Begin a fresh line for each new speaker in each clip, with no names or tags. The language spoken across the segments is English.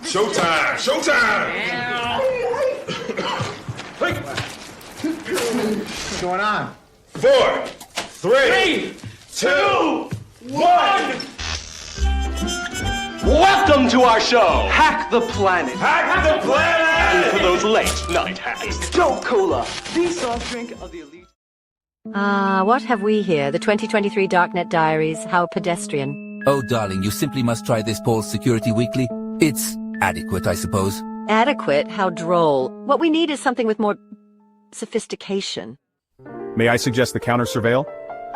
Showtime! Showtime!
What's going on?
4, 3, 2, 1.
Welcome to our show,
Hack the Planet.
Hack the
and
planet!
for those late night hacks.
Joe Cola, the soft drink of the elite.
What have we here? The 2023 Darknet Diaries. How pedestrian.
Oh, darling, you simply must try this Paul's Security Weekly. It's adequate, I suppose.
Adequate? How droll. What we need is something with more sophistication.
May I suggest the Counter Surveil?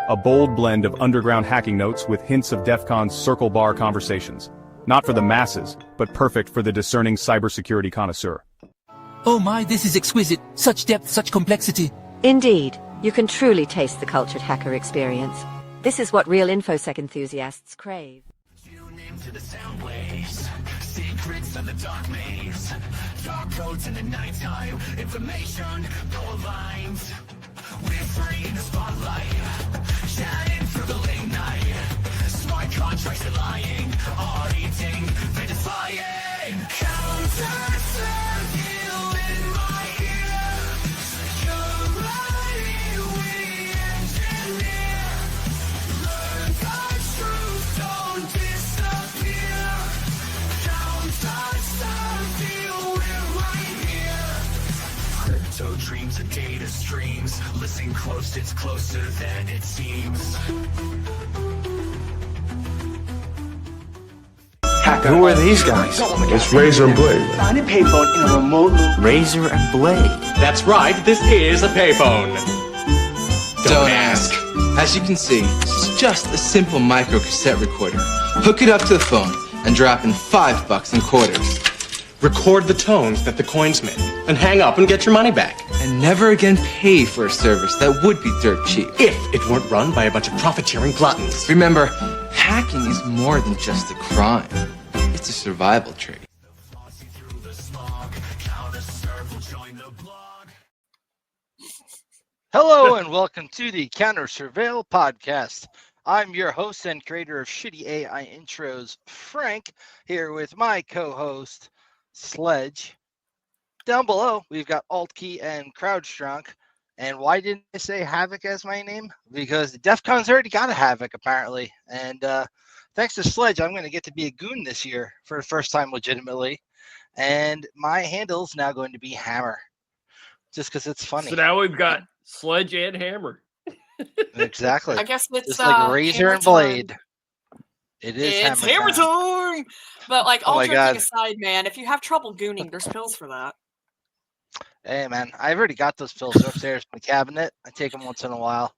A bold blend of underground hacking notes with hints of DEF CON's circle bar conversations. Not for the masses, but perfect for the discerning cybersecurity connoisseur.
Oh my, this is exquisite. Such depth, such complexity.
Indeed. You can truly taste the cultured hacker experience. This is what real InfoSec enthusiasts crave.
Tune into the sound waves, secrets of the dark maze, dark codes in the nighttime, information, gold lines. We're free in the spotlight, chatting through the late night. Smart contracts are lying, are eating, they're defying. Counter serve you in my ear. Security we engineer. Learn the truth, don't disappear. Counter serve you, we're right here. Crypto dreams and data streams. Listen close, it's closer than it seems.
Who are these guys?
It's Razor and Blade.
Find a payphone in a remote
Razor and Blade.
That's right, this is a payphone.
Don't ask. As you can see, this is just a simple micro cassette recorder. Hook it up to the phone and drop in $5 in quarters.
Record the tones that the coins make, and hang up and get your money back.
And never again pay for a service that would be dirt cheap.
If it weren't run by a bunch of profiteering gluttons.
Remember, hacking is more than just a crime. It's a survival trait.
Hello and welcome to the Counter Surveil podcast. I'm your host and creator of Shitty AI Intros, Frank, here with my co-host, Sledge. Down below, we've got Altkey and CrowdStrunk. And why didn't I say Havoc as my name? Because DEF CON's already got a Havoc, apparently. And thanks to Sledge, I'm going to get to be a goon this year for the first time legitimately. And my handle's now going to be Hammer, just because it's funny.
So now we've got Sledge and Hammer.
Exactly.
I guess it's
just like Razor and Blade. It is
It's Hammer time. But like all joking aside, man, if you have trouble gooning, there's pills for that.
Hey man, I've already got those pills upstairs in the cabinet. I take them once in a while.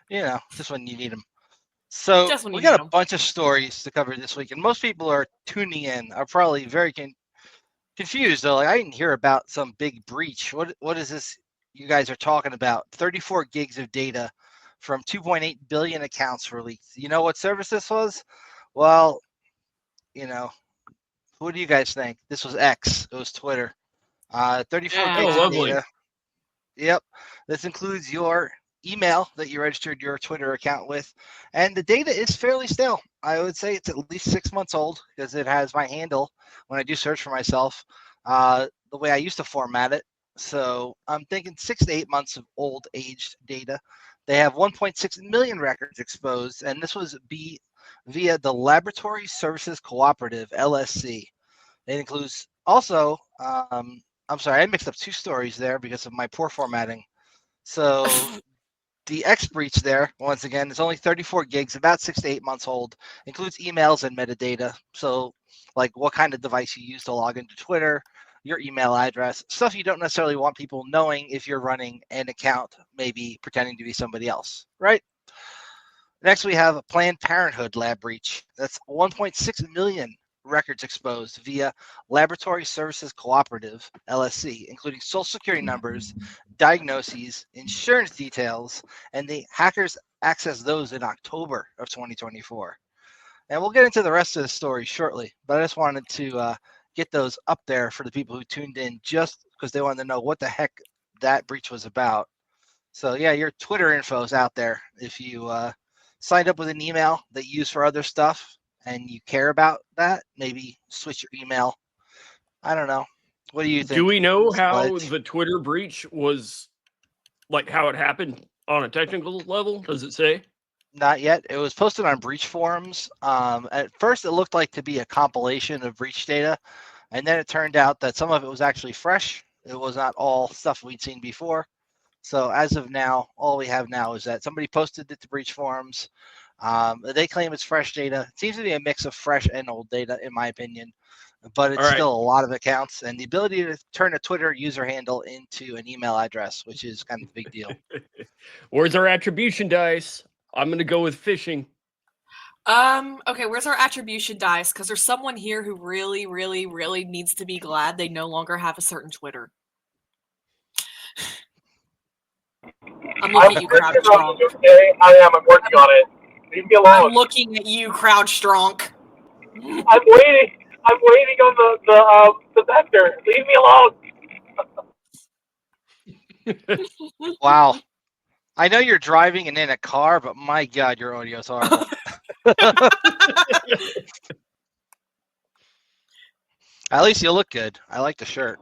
You know, just when you need them. So we got a bunch of stories to cover this week, and most people are tuning in are probably very confused. They're like, I didn't hear about some big breach. What is this you guys are talking about? 34 gigs of data from 2.8 billion accounts were leaked. You know what service this was? Well, you know, what do you guys think? This was X. It was Twitter. 34 gigs of data. Yep. This includes your email that you registered your Twitter account with. And the data is fairly stale. I would say it's at least 6 months old because it has my handle when I do search for myself, the way I used to format it. So I'm thinking 6 to 8 months of old aged data. They have 1.6 million records exposed, and this was via the Laboratory Services Cooperative, LSC. It includes also, I'm sorry, I mixed up two stories there because of my poor formatting. So the X breach there, once again, is only 34 gigs, about 6 to 8 months old, includes emails and metadata. So like what kind of device you use to log into Twitter, your email address, stuff you don't necessarily want people knowing if you're running an account, maybe pretending to be somebody else, right? Next, we have a Planned Parenthood lab breach. That's 1.6 million records exposed via Laboratory Services Cooperative, LSC, including social security numbers, diagnoses, insurance details, and the hackers accessed those in October of 2024. And we'll get into the rest of the story shortly, but I just wanted to get those up there for the people who tuned in just because they wanted to know what the heck that breach was about. So yeah, your Twitter info is out there. If you signed up with an email that you use for other stuff and you care about that, maybe switch your email I don't know. What do you think?
Do we know how
Sledge?
the Twitter breach was, like how it happened on a technical level? Does it say?
Not yet. It was posted on breach forums. At first, it looked like to be a compilation of breach data, and then it turned out that some of it was actually fresh. It was not all stuff we'd seen before. So as of now, all we have now is that somebody posted it to breach forums. They claim it's fresh data. It seems to be a mix of fresh and old data, in my opinion, but it's still a lot of accounts, and the ability to turn a Twitter user handle into an email address, which is kind of a big deal.
Where's our attribution dice? I'm going to go with phishing.
Okay, where's our attribution dice? Because there's someone here who really, really, really needs to be glad they no longer have a certain Twitter. I'm looking at you, CrowdStrong.
I am. I'm working on it. Leave me alone.
I'm looking at you, CrowdStrong.
I'm waiting. I'm waiting on the vector. Leave me alone.
Wow. I know you're driving and in a car, but my God, your audio's horrible. At least you look good. I like the shirt.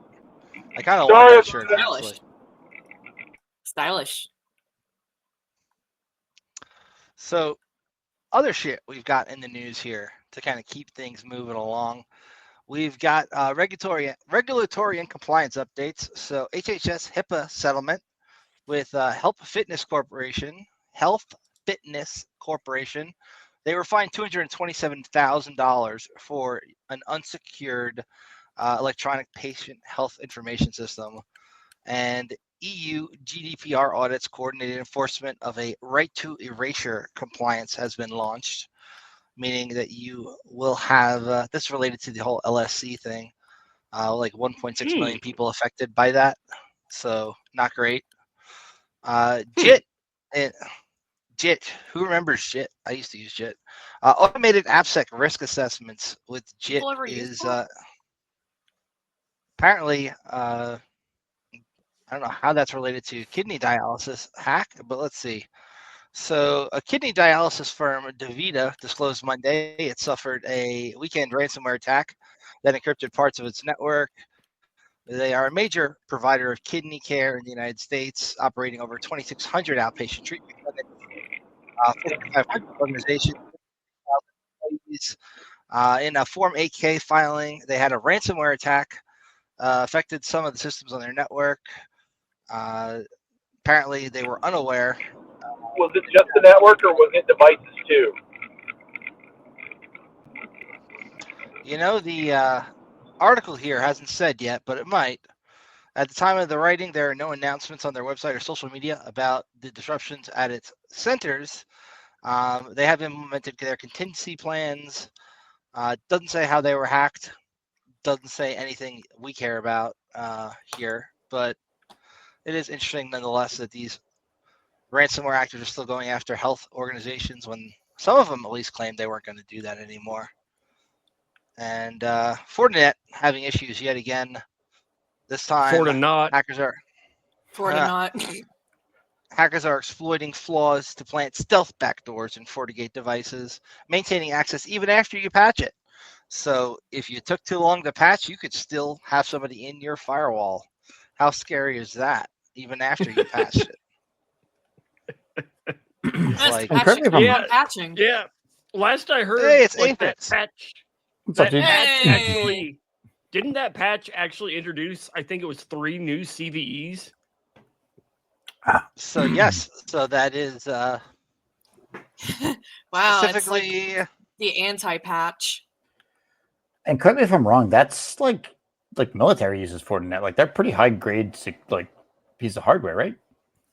I kind of like that shirt, actually.
Stylish.
So, other shit we've got in the news here to kind of keep things moving along. We've got regulatory and compliance updates. So, HHS HIPAA settlement with Health Fitness Corporation. They were fined $227,000 for an unsecured electronic patient health information system. And EU GDPR audits coordinated enforcement of a right to erasure compliance has been launched, meaning that you will have this related to the whole LSC thing, like 1.6 million people affected by that. So not great. JIT, who remembers JIT? I used to use JIT. Automated AppSec risk assessments with JIT is apparently, I don't know how that's related to kidney dialysis hack, but let's see. So a kidney dialysis firm, DaVita, disclosed Monday it suffered a weekend ransomware attack that encrypted parts of its network. They are a major provider of kidney care in the United States, operating over 2,600 outpatient treatment clinics, 5,500 organizations. In a Form 8K filing, they had a ransomware attack, affected some of the systems on their network. Apparently, they were unaware.
Was it just the network, or was it devices too?
You know, the article here hasn't said yet, but it might. At the time of the writing, there are no announcements on their website or social media about the disruptions at its centers. They have implemented their contingency plans. Doesn't say how they were hacked. Doesn't say anything we care about here, but it is interesting nonetheless that these ransomware actors are still going after health organizations when some of them at least claimed they weren't going to do that anymore. And Fortinet having issues yet again. This time, hackers are exploiting flaws to plant stealth backdoors in FortiGate devices, maintaining access even after you patch it. So if you took too long to patch, you could still have somebody in your firewall. How scary is that? Even after you patched it.
Like,
patching.
Yeah. Last I heard,
hey, it's
like, that patch. That patch
Hey.
actually didn't that patch actually introduce? I think it was 3 new CVEs.
So yes, so that is
wow,
specifically
it's like the anti-patch.
And correct me if I'm wrong, that's like military uses Fortinet. Like they're pretty high grade like piece of hardware, right?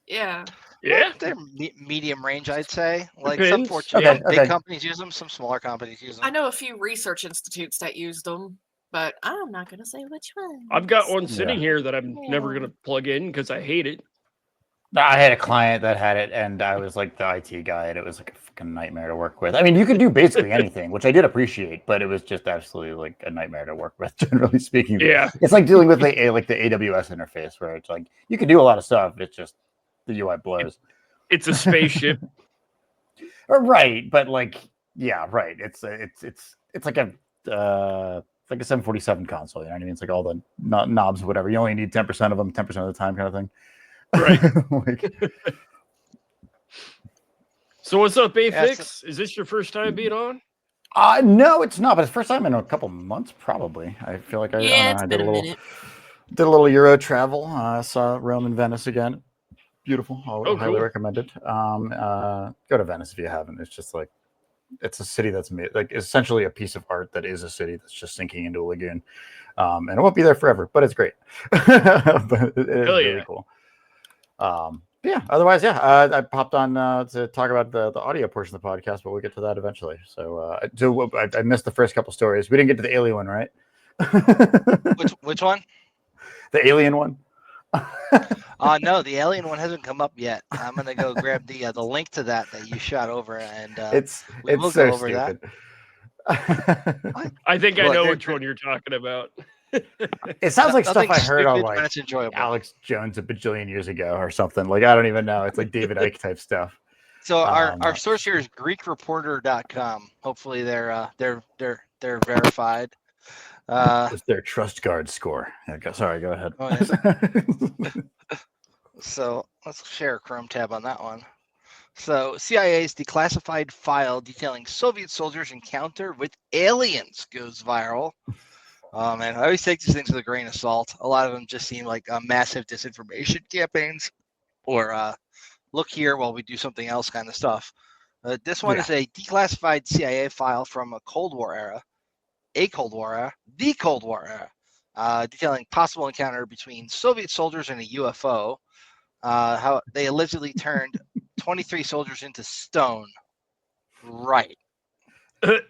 Yeah.
Yeah,
they're medium range, I'd say. Like
Depends.
some Fortune big companies use them, some smaller companies use them.
I know a few research institutes that use them, but I'm not going to say which one.
I've got one sitting here that I'm never going to plug in because I hate it.
I had a client that had it, and I was like the IT guy, and it was like a fucking nightmare to work with. I mean, you could do basically anything, which I did appreciate, but it was just absolutely like a nightmare to work with, generally speaking.
Yeah,
it's like dealing with the AWS interface, where it's like you can do a lot of stuff. It's just the UI blows.
It's a spaceship,
right? But like, yeah, right. It's like a It's like a 747 console. You know what I mean? It's like all the knobs, whatever. You only need 10% of them, 10% of the time, kind of thing.
Right. So what's up, Afix?
Yeah,
Is this your first time being on?
No, it's not. But it's the first time in a couple months, probably. I feel like I did a little Euro travel. Saw Rome and Venice again. Beautiful. I'll highly recommend it. Go to Venice if you haven't. It's just like it's a city that's like essentially a piece of art that is a city that's just sinking into a lagoon. And it won't be there forever, but it's great. But it is really cool. Yeah. Otherwise, I popped on to talk about the audio portion of the podcast, but we'll get to that eventually. So, I missed the first couple stories. We didn't get to the alien one, right?
Which one?
The alien one.
No, the alien one hasn't come up yet. I'm gonna go grab the link to that you shot over, and we'll
so
go over
stupid.
that.
I think I know which one you're talking about.
It sounds like stuff I heard on
stupid,
like
but it's enjoyable.
Alex Jones a bajillion years ago or something. Like I don't even know. It's like David Icke type stuff.
So our source here is GreekReporter.com. Hopefully they're verified.
It's their Trust Guard score. Sorry, go ahead.
Oh, yeah. So let's share a Chrome tab on that one. So CIA's declassified file detailing Soviet soldiers' encounter with aliens goes viral. Man, I always take these things with a grain of salt. A lot of them just seem like massive disinformation campaigns, or look here while we do something else kind of stuff. This one is a declassified CIA file from the Cold War era, detailing possible encounter between Soviet soldiers and a UFO. How they allegedly turned 23 soldiers into stone. Right.
I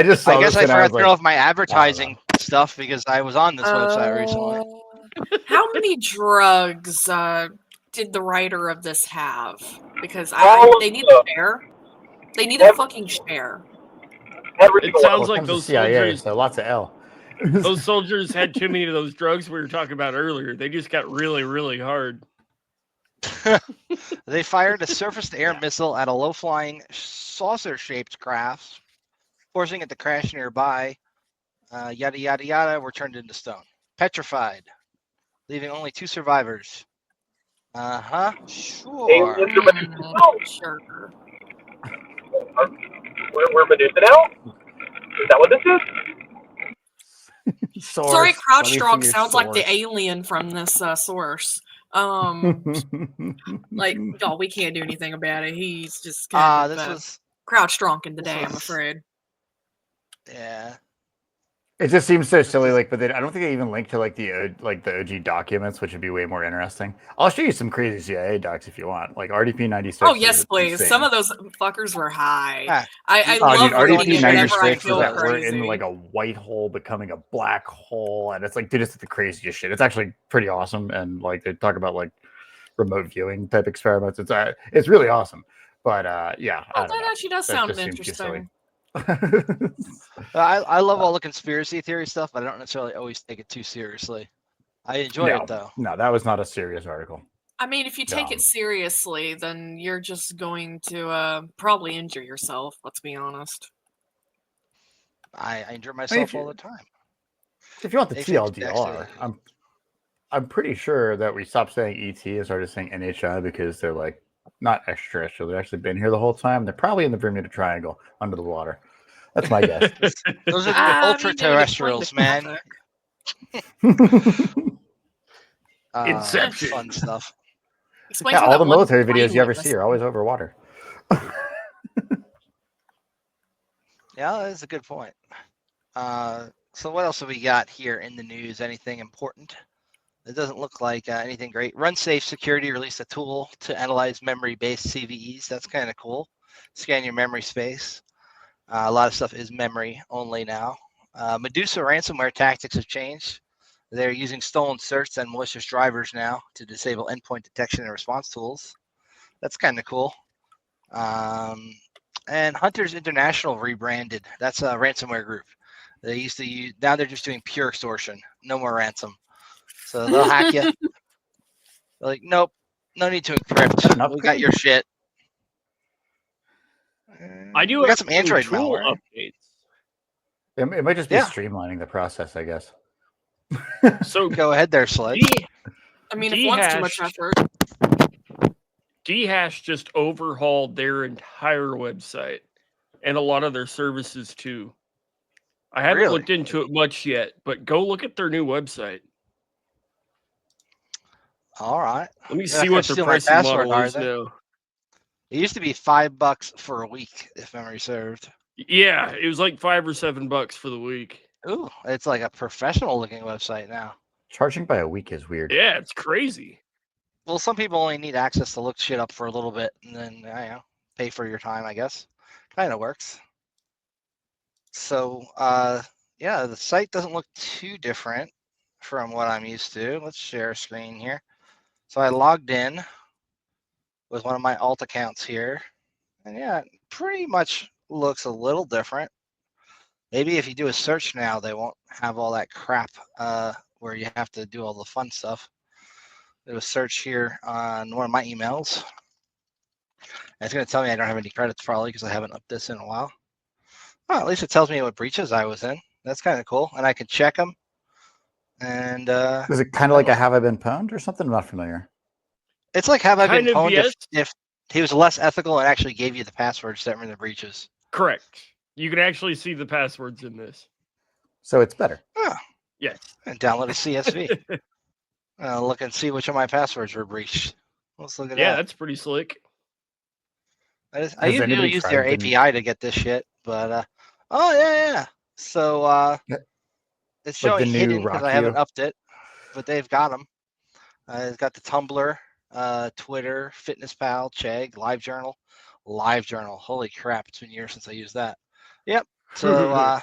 guess I
forgot to turn off my advertising stuff because I was on this website recently.
How many drugs did the writer of this have? Because they need a share. They need a fucking share.
It sounds like those
CIA,
soldiers.
so lots of L.
Those soldiers had too many of those drugs we were talking about earlier. They just got really, really hard.
They fired a surface-to-air missile at a low-flying saucer-shaped craft, forcing it to crash nearby. Yada, yada, yada, were turned into stone. Petrified, leaving only 2 survivors. Sure.
Sure.
We're Medusa now? Is that what this is?
Sorry, Crouchstrong sounds like the alien from this source. Like, no, we can't do anything about it. He's just kind of Crouchstrong in the day, I'm afraid.
Yeah.
It just seems so silly, but I don't think they even link to the OG documents, which would be way more interesting. I'll show you some crazy CIA docs if you want, like RDP 96.
Oh yes, please. Insane. Some of those fuckers were high. I
love
RDP
96 that we're in like a white hole becoming a black hole, and it's like, dude, it's the craziest shit. It's actually pretty awesome, and like they talk about like remote viewing type experiments. It's really awesome, but yeah.
Oh, that actually does sound interesting.
I love all the conspiracy theory stuff, but I don't necessarily always take it too seriously. I enjoy it though.
No, that was not a serious article.
I mean, if you take it seriously, then you're just going to probably injure yourself. Let's be honest.
I injure myself all the time.
If you want the TLDR, I'm pretty sure that we stopped saying ET and started saying NHI because they're like not extraterrestrial. They've actually been here the whole time. They're probably in the Bermuda Triangle under the water. That's my guess.
Those are the ultra-terrestrials, man.
Inception.
Fun stuff.
All the military videos you ever see are always over water.
Yeah, that's a good point. So what else have we got here in the news? Anything important? It doesn't look like anything great. RunSafe Security released a tool to analyze memory-based CVEs. That's kind of cool. Scan your memory space. A lot of stuff is memory only now. Medusa ransomware tactics have changed. They're using stolen certs and malicious drivers now to disable endpoint detection and response tools. That's kind of cool. And Hunters International rebranded. That's a ransomware group. They used to use, now they're just doing pure extortion. No more ransom. So they'll hack you. They're like, nope, no need to encrypt. We got your shit.
I do
got some Android
tool
malware.
updates.
It might just be streamlining the process, I guess.
So go ahead there, Sledge.
I mean, if one's too much effort.
Dhash just overhauled their entire website and a lot of their services too. I haven't looked into it much yet, but go look at their new website.
All right.
Let me see what their pricing model is now.
It used to be $5 for a week, if memory served.
Yeah, it was like $5 or $7 for the week.
Ooh, it's like a professional looking website now.
Charging by a week is weird.
Yeah, it's crazy.
Well, some people only need access to look shit up for a little bit and then pay for your time, I guess. Kind of works. So, yeah, the site doesn't look too different from what I'm used to. Let's share a screen here. So I logged in with one of my alt accounts here. And yeah, it pretty much looks a little different. Maybe if you do a search now, they won't have all that crap where you have to do all the fun stuff. Do a search here on one of my emails. And it's going to tell me I don't have any credits probably because I haven't upped this in a while. Well, at least it tells me what breaches I was in. That's kind of cool. And I can check them. And
is it kind of like a have I been pwned or something? I'm not familiar.
It's like have I been pwned
yes.
if he was less ethical and actually gave you the passwords that were in the breaches.
Correct. You can actually see the passwords in this.
So it's better.
Oh.
Yes.
And download a CSV. Look and see which of my passwords were breached. Let's look at that.
Yeah, that's pretty slick.
I usually use their API to get this shit, but oh yeah. So it's showing hidden because I haven't upped it, but they've got them. It's got the Tumblr, Twitter, FitnessPal, Chegg, LiveJournal. Holy crap! It's been years since I used that. Yep. So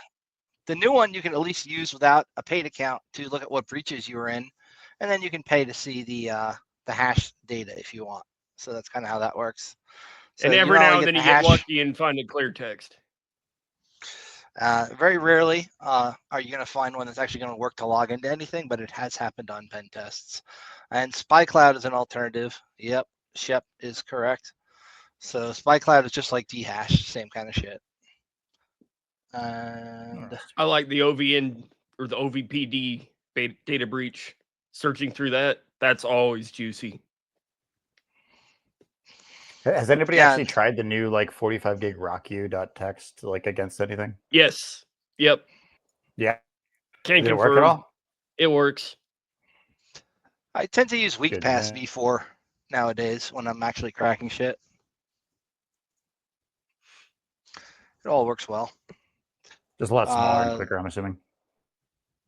the new one you can at least use without a paid account to look at what breaches you were in, and then you can pay to see the hash data if you want. So that's kind of how that works. So
and every now and then you get lucky and find a clear text.
Very rarely are you going to find one that's actually going to work to log into anything, but it has happened on pen tests. And SpyCloud is an alternative. Yep, Shep is correct. So SpyCloud is just like Dhash, same kind of shit. And
I like the OVN or the OVPD data breach. Searching through that, that's always juicy.
Has anybody actually tried the new like 45 gig rockyou.txt like against anything?
Yes. Yep.
Yeah.
Can't
Did it
confirm.
work at all?
It works.
I tend to use WeakPass V4 nowadays when I'm actually cracking shit. It all works well.
Just a lot smaller and quicker, I'm assuming.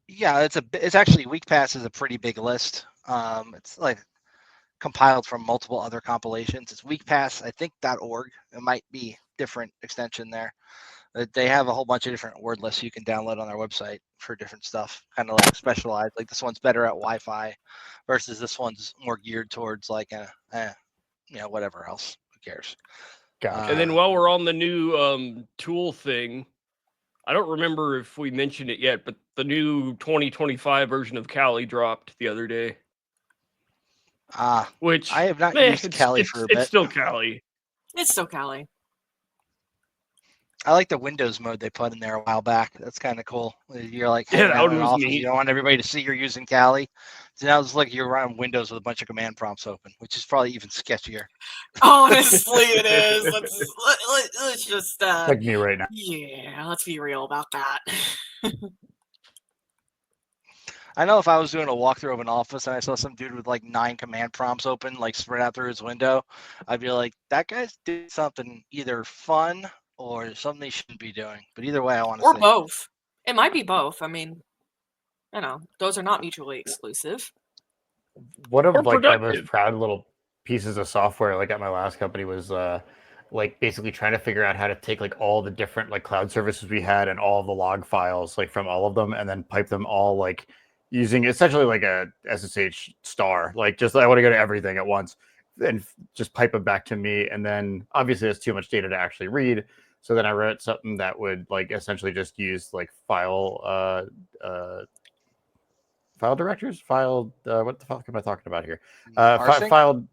Yeah, it's actually WeakPass is a pretty big list. It's like compiled from multiple other compilations. It's WeakPass, I think .org. It might be different extension there. They have a whole bunch of different word lists you can download on their website for different stuff, kind of like specialized. Like this one's better at Wi-Fi versus this one's more geared towards like whatever else. Who cares?
And then while we're on the new tool thing, I don't remember if we mentioned it yet, but the new 2025 version of Kali dropped the other day. Which
I have not used Kali for a bit.
It's still Kali.
It's still Kali.
I like the Windows mode they put in there a while back. That's kind of cool. You're like,
yeah, that one was
office.
neat.
You don't want everybody to see you're using Kali. So now it's like you're running Windows with a bunch of command prompts open, which is probably even sketchier.
Honestly, it is. Let's just
like me right now.
Yeah, let's be real about that.
I know if I was doing a walkthrough of an office and I saw some dude with like 9 command prompts open, like spread out through his window, I'd be like, that guy's doing something either fun or something he shouldn't be doing. But either way, I want to
Or both. It might be both. I mean, those are not mutually exclusive.
One of like my most proud little pieces of software, like at my last company, was like basically trying to figure out how to take like all the different like cloud services we had and all of the log files like from all of them and then pipe them all like using essentially like a SSH star. Like just I want to go to everything at once and just pipe it back to me. And then obviously there's too much data to actually read. So then I wrote something that would like essentially just use like file directors, what the fuck am I talking about here? File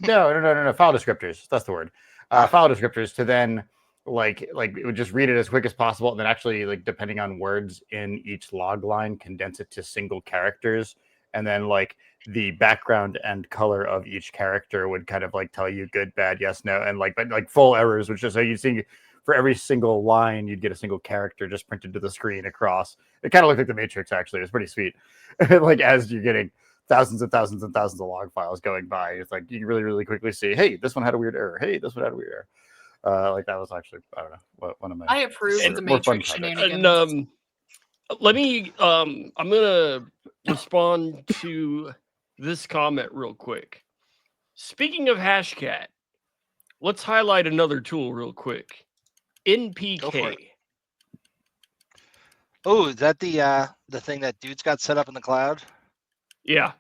descriptors. That's the word. File descriptors to then like it would just read it as quick as possible, and then actually, like, depending on words in each log line, condense it to single characters, and then like the background and color of each character would kind of like tell you good, bad, yes, no, and like full errors, which is so you see for every single line you'd get a single character just printed to the screen across. It kind of looked like the Matrix, actually. It was pretty sweet. Like, as you're getting thousands and thousands and thousands of log files going by, it's like you can really, really quickly see, hey, this one had a weird error. Hey, this one had a weird error. Like, that was actually, I don't know, one of my.
I approve of the Matrix shenanigans.
And let me, I'm gonna respond to this comment real quick. Speaking of Hashcat, let's highlight another tool real quick. NPK.
Oh, is that the thing that dude's got set up in the cloud?
Yeah.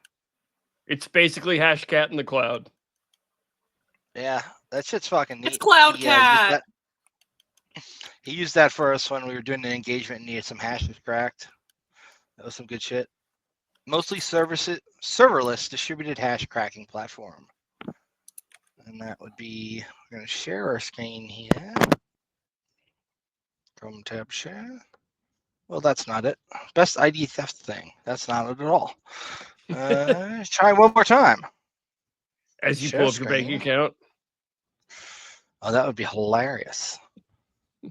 It's basically Hashcat in the cloud.
Yeah, that shit's fucking neat.
It's CloudCat.
He used that for us when we were doing an engagement and needed some hashes cracked. That was some good shit. Mostly serverless distributed hash cracking platform. And that would be, we're going to share our screen here. Chrome tab share. Well, that's not it. Best ID theft thing. That's not it at all. Try one more time.
As you pull up your bank account.
Oh, that would be hilarious.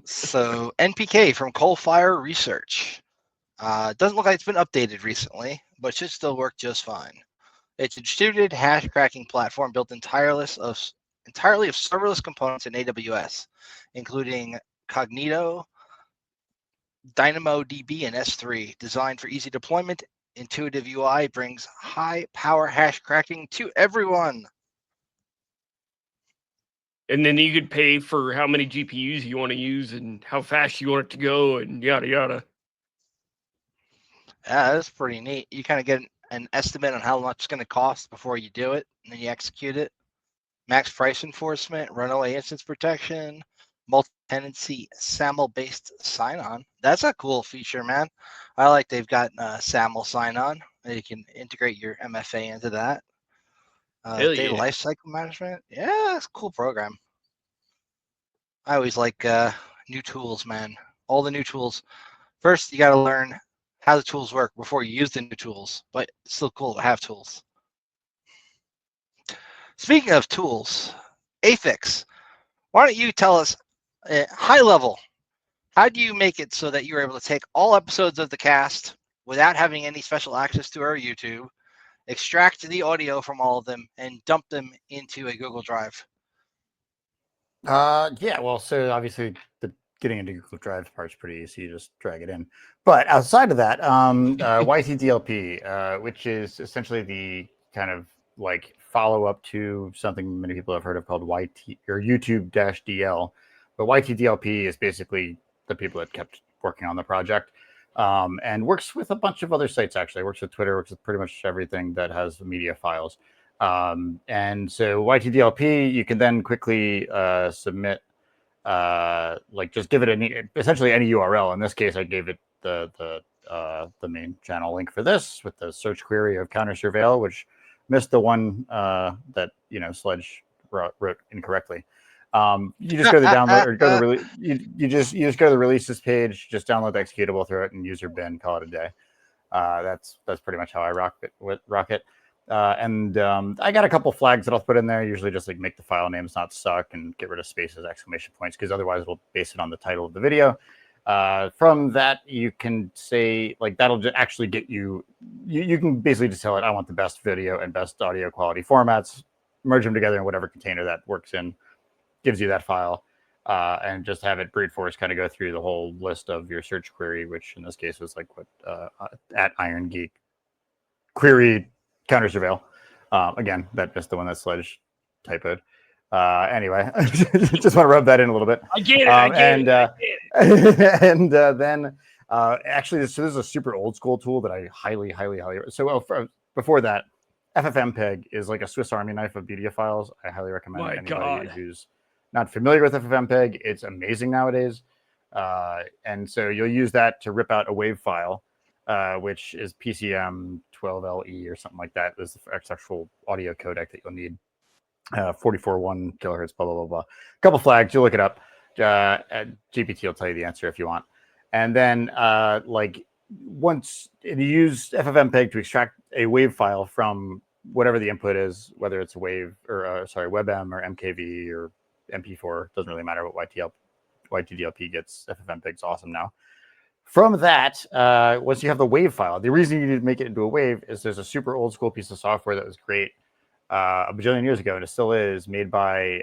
So NPK from Coalfire Research. Doesn't look like it's been updated recently, but should still work just fine. It's a distributed hash cracking platform built entirely of serverless components in AWS, including Cognito, DynamoDB, and S3. Designed for easy deployment, intuitive UI brings high power hash cracking to everyone.
And then you could pay for how many GPUs you want to use and how fast you want it to go and yada yada.
Yeah, that's pretty neat. You kind of get an estimate on how much it's going to cost before you do it, and then you execute it. Max price enforcement, runaway instance protection, multi-tenancy SAML-based sign-on. That's a cool feature, man. I like they've got SAML sign-on. You can integrate your MFA into that. Data lifecycle management. Yeah, it's a cool program. I always like new tools, man. All the new tools. First, you got to learn how the tools work before you use the new tools, but it's still cool to have tools. Speaking of tools, Afix, why don't you tell us, high level, how do you make it so that you're able to take all episodes of the cast without having any special access to our YouTube, extract the audio from all of them, and dump them into a Google Drive?
Yeah, well, so obviously the getting into Google Drive part's pretty easy. You just drag it in. But outside of that, YTDLP, which is essentially the kind of like follow-up to something many people have heard of called YouTube-DL. But YTDLP is basically the people that kept working on the project, and works with a bunch of other sites, actually. Works with Twitter, works with pretty much everything that has media files. And so YTDLP, you can then quickly submit, like just give it essentially any URL. In this case, I gave it the main channel link for this with the search query of Counter Surveil, which missed the one that Sledge wrote incorrectly. You just go to the download or go to the you just go to the releases page, just download the executable, throw it in user bin, call it a day. That's pretty much how I rock it. And I got a couple flags that I'll put in there, usually just like make the file names not suck and get rid of spaces, exclamation points, because otherwise it'll base it on the title of the video. From that, you can say, like, that'll just actually get you can basically just tell it, I want the best video and best audio quality formats, merge them together in whatever container that works in, gives you that file, and just have it brute force kind of go through the whole list of your search query, which in this case was like what at Iron Geek query Counter Surveil. Again, that just the one that Sledge typoed. Anyway, just want to rub that in a little bit.
I get it.
And then actually, so this is a super old school tool that I highly. So before that, FFmpeg is like a Swiss Army knife of media files. I highly recommend anybody who's not familiar with FFmpeg. It's amazing nowadays. And so you'll use that to rip out a WAV file, which is PCM 12LE or something like that. This is the actual audio codec that you'll need. 44.1 kilohertz, blah, blah, blah, blah. A couple flags, you look it up. GPT will tell you the answer if you want. And then like once you use FFmpeg to extract a wave file from whatever the input is, whether it's a wave or WebM or MKV or MP4, doesn't really matter what YTDLP gets. FFmpeg's awesome now. From that, once you have the wave file, the reason you need to make it into a wave is there's a super old school piece of software that was great a bajillion years ago, and it still is, made by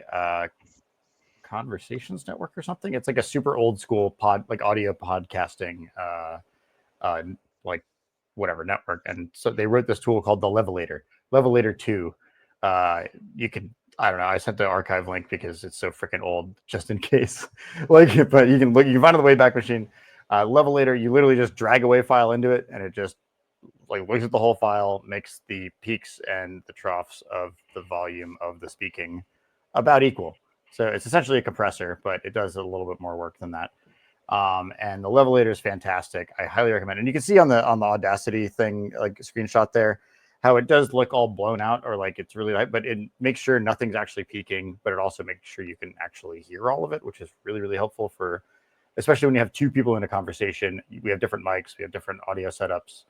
Conversations Network or something. It's like a super old school audio podcasting like whatever network. And so they wrote this tool called the Levelator 2. You can, I don't know, I sent the archive link because it's so freaking old, just in case. But you can find it on the Wayback Machine. Levelator, you literally just drag a wave file into it, and it just like looks at the whole file, makes the peaks and the troughs of the volume of the speaking about equal. So it's essentially a compressor, but it does a little bit more work than that. And the Levelator is fantastic. I highly recommend it. And you can see on the Audacity thing, like a screenshot there, how it does look all blown out, or like it's really light, but it makes sure nothing's actually peaking, but it also makes sure you can actually hear all of it, which is really, really helpful for, especially when you have two people in a conversation. We have different mics, we have different audio setups.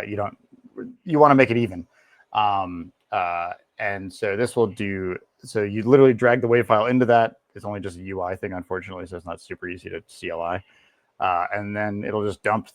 You want to make it even. And so this will do, so you literally drag the wave file into that. It's only just a UI thing, unfortunately, so it's not super easy to CLI. And then it'll just dump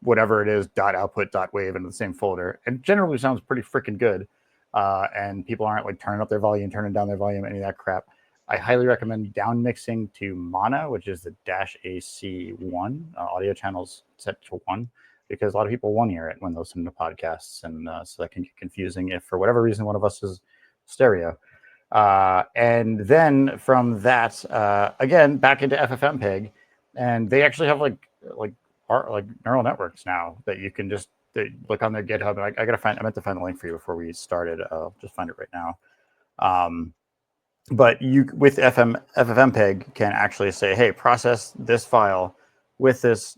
whatever it is, .output.wave into the same folder. And generally sounds pretty freaking good. And people aren't like turning up their volume, turning down their volume, any of that crap. I highly recommend down mixing to mono, which is the -AC1 audio channels set to 1, because a lot of people one ear it when listening to podcasts, and so that can get confusing if for whatever reason one of us is stereo. And then from that, again, back into FFmpeg, and they actually have like neural networks now that you can just look on their GitHub. And I meant to find the link for you before we started. I'll just find it right now. But you, with FFmpeg, can actually say, hey, process this file with this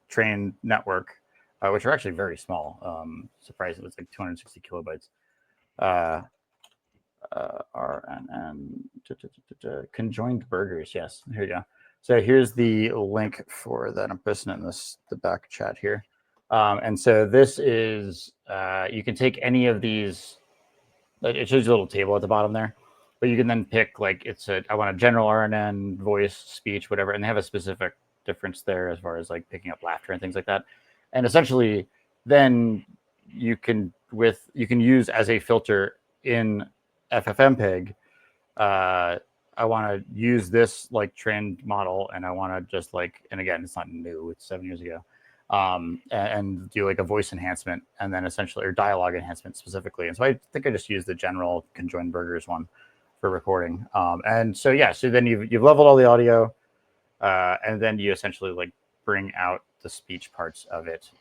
trained network, which are actually very small. Surprisingly, it's like 260 kilobytes. RNN conjoined burgers. Yes, here you go. So here's the link for that. I'm posting it in the back chat here. And so this is, you can take any of these. It shows you a little table at the bottom there, but you can then pick I want a general RNN, voice, speech, whatever, and they have a specific difference there as far as like picking up laughter and things like that. And essentially, then you can use as a filter in FFmpeg. I want to use this trained model, and I want to just and again, it's not new, it's 7 years ago, and do a voice enhancement, and then essentially, or dialogue enhancement specifically. And so I think I just use the general conjoined burgers one for recording. And so yeah, so then you've leveled all the audio, and then you essentially bring out the speech parts of it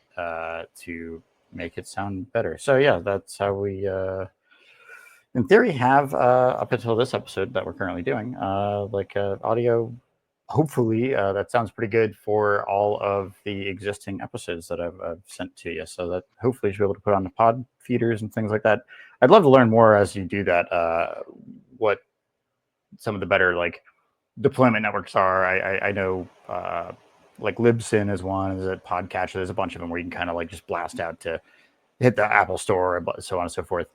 to make it sound better. So yeah, that's how we in theory have up until this episode that we're currently doing audio, hopefully that sounds pretty good for all of the existing episodes that I've sent to you, so that hopefully you should be able to put on the pod feeders and things like that. I'd love to learn more as you do that, what some of the better deployment networks are. I know Libsyn is one, there's a Podcatcher, there's a bunch of them where you can kind of just blast out to hit the Apple Store, and so on and so forth.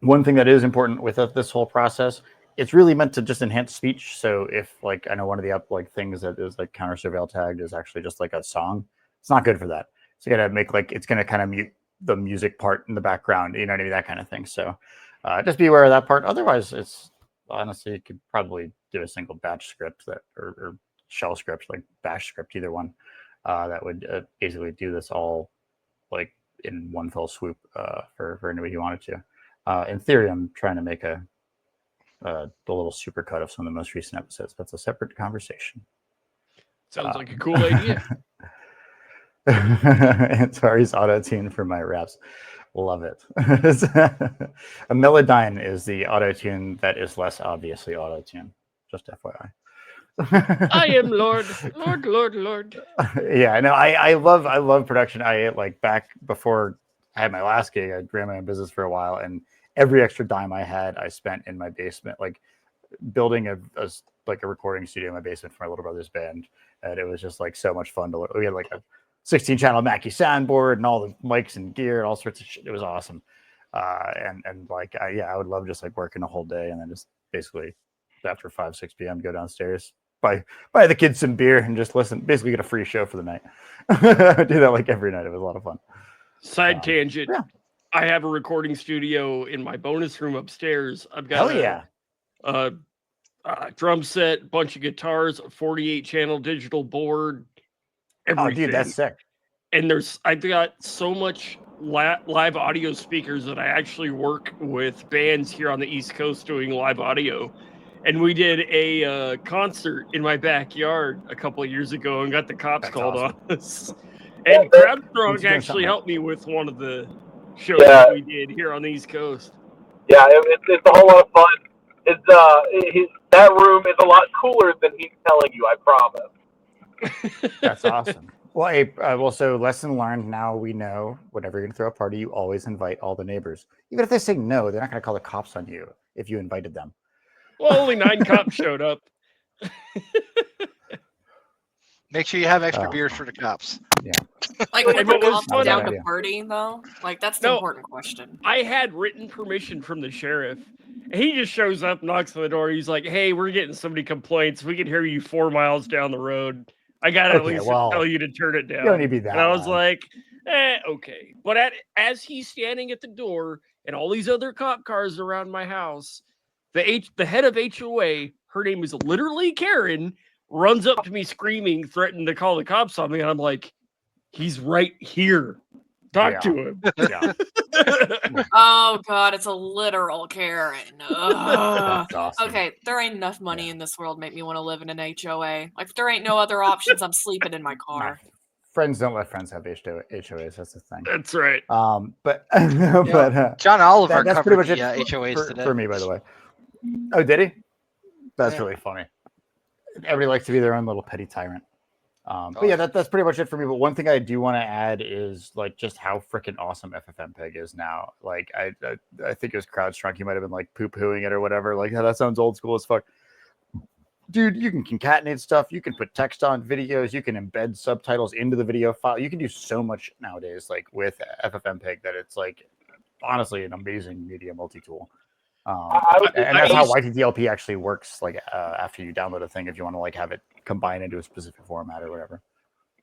One thing that is important with this whole process, it's really meant to just enhance speech. So if I know one of the things that is counter surveil tagged is actually just a song, it's not good for that. So you got to make it's going to kind of mute the music part in the background, you know what I mean, that kind of thing. So just be aware of that part. Otherwise, it's honestly, you could probably do a single batch script or shell script, like bash script, either one, that would basically do this all in one fell swoop for anybody who wanted to. In theory, I'm trying to make the little supercut of some of the most recent episodes. That's a separate conversation.
Sounds like a cool idea.
Atari's auto-tune for my raps. Love it. A Melodyne is the auto-tune that is less obviously auto-tune. Just FYI.
I am Lord.
Yeah, no, I love production. I back before I had my last gig, I ran my own business for a while, and every extra dime I had, I spent in my basement, building a like a recording studio in my basement for my little brother's band, and it was just like so much fun to. We had like a 16-channel Mackie soundboard and all the mics and gear and all sorts of shit. It was awesome. And like I would love just like working a whole day and then just basically after 5-6 p.m. go downstairs, buy the kids some beer and just listen. Basically get a free show for the night. I do that like every night. It was a lot of fun.
Side tangent.
Yeah.
I have a recording studio in my bonus room upstairs. I've got a drum set, bunch of guitars, a 48-channel digital board, everything.
Oh, dude, that's sick.
And I've got so much live audio speakers that I actually work with bands here on the East Coast doing live audio. And we did a concert in my backyard a couple of years ago and got the cops called on us. And CrowdStrong actually helped me with one of the shows that we did here on the East Coast.
Yeah, it's a whole lot of fun. That room is a lot cooler than he's telling you, I promise.
That's awesome. Well, so lesson learned. Now we know whenever you're going to throw a party, you always invite all the neighbors. Even if they say no, they're not going to call the cops on you if you invited them.
Well, only 9 cops showed up.
Make sure you have extra beers for the cops.
Yeah.
Like, would the cops go down to party, though? Like, that's the important question.
I had written permission from the sheriff. And he just shows up, knocks on the door. He's like, hey, we're getting so many complaints. We can hear you 4 miles down the road. I got to at least tell you to turn it down.
You don't need to be that
and I was like, okay. But as he's standing at the door and all these other cop cars around my house, the head of HOA, her name is literally Karen, runs up to me screaming, threatening to call the cops on me. And I'm like, he's right here. Talk to him.
Yeah.
Oh, God, it's a literal Karen.
Awesome.
Okay, there ain't enough money in this world to make me want to live in an HOA. Like, if there ain't no other options, I'm sleeping in my car.
Friends don't let friends have HOAs. That's the thing.
That's right.
But
John Oliver
that's
covered
pretty much
the
it
HOAs today.
for me, by the way. Oh, did he? That's really funny. Everybody likes to be their own little petty tyrant. But yeah, that's pretty much it for me. But one thing I do want to add is like just how freaking awesome FFmpeg is now. Like I think it was CrowdStrong. He might have been like poo-pooing it or whatever. Like, that sounds old school as fuck. Dude, you can concatenate stuff. You can put text on videos. You can embed subtitles into the video file. You can do so much nowadays, like with FFmpeg, that it's like honestly an amazing media multi-tool. And that's how YTTLP actually works. Like after you download a thing, if you want to like have it combine into a specific format or whatever.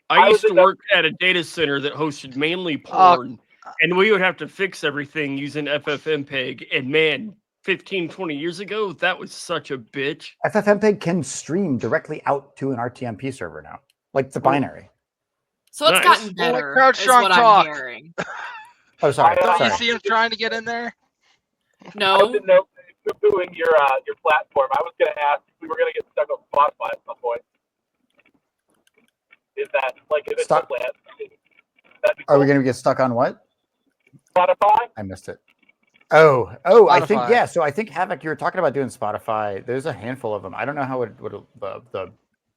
I used to work at a data center that hosted mainly porn, and we would have to fix everything using FFmpeg. And man, 15, 20 years ago, that was such a bitch.
FFmpeg can stream directly out to an RTMP server now, like the binary.
So it's gotten better. Is what I'm hearing.
Oh, sorry.
You see him trying to get in there?
No.
I didn't know poo-pooing your platform. I was going to ask if we were going to get stuck on Spotify at some point. Is that like if it's a plan?
Are we going to get stuck on what?
Spotify?
I missed it. Oh,
Spotify.
I think yeah. So I think Havoc, you were talking about doing Spotify. There's a handful of them. I don't know how the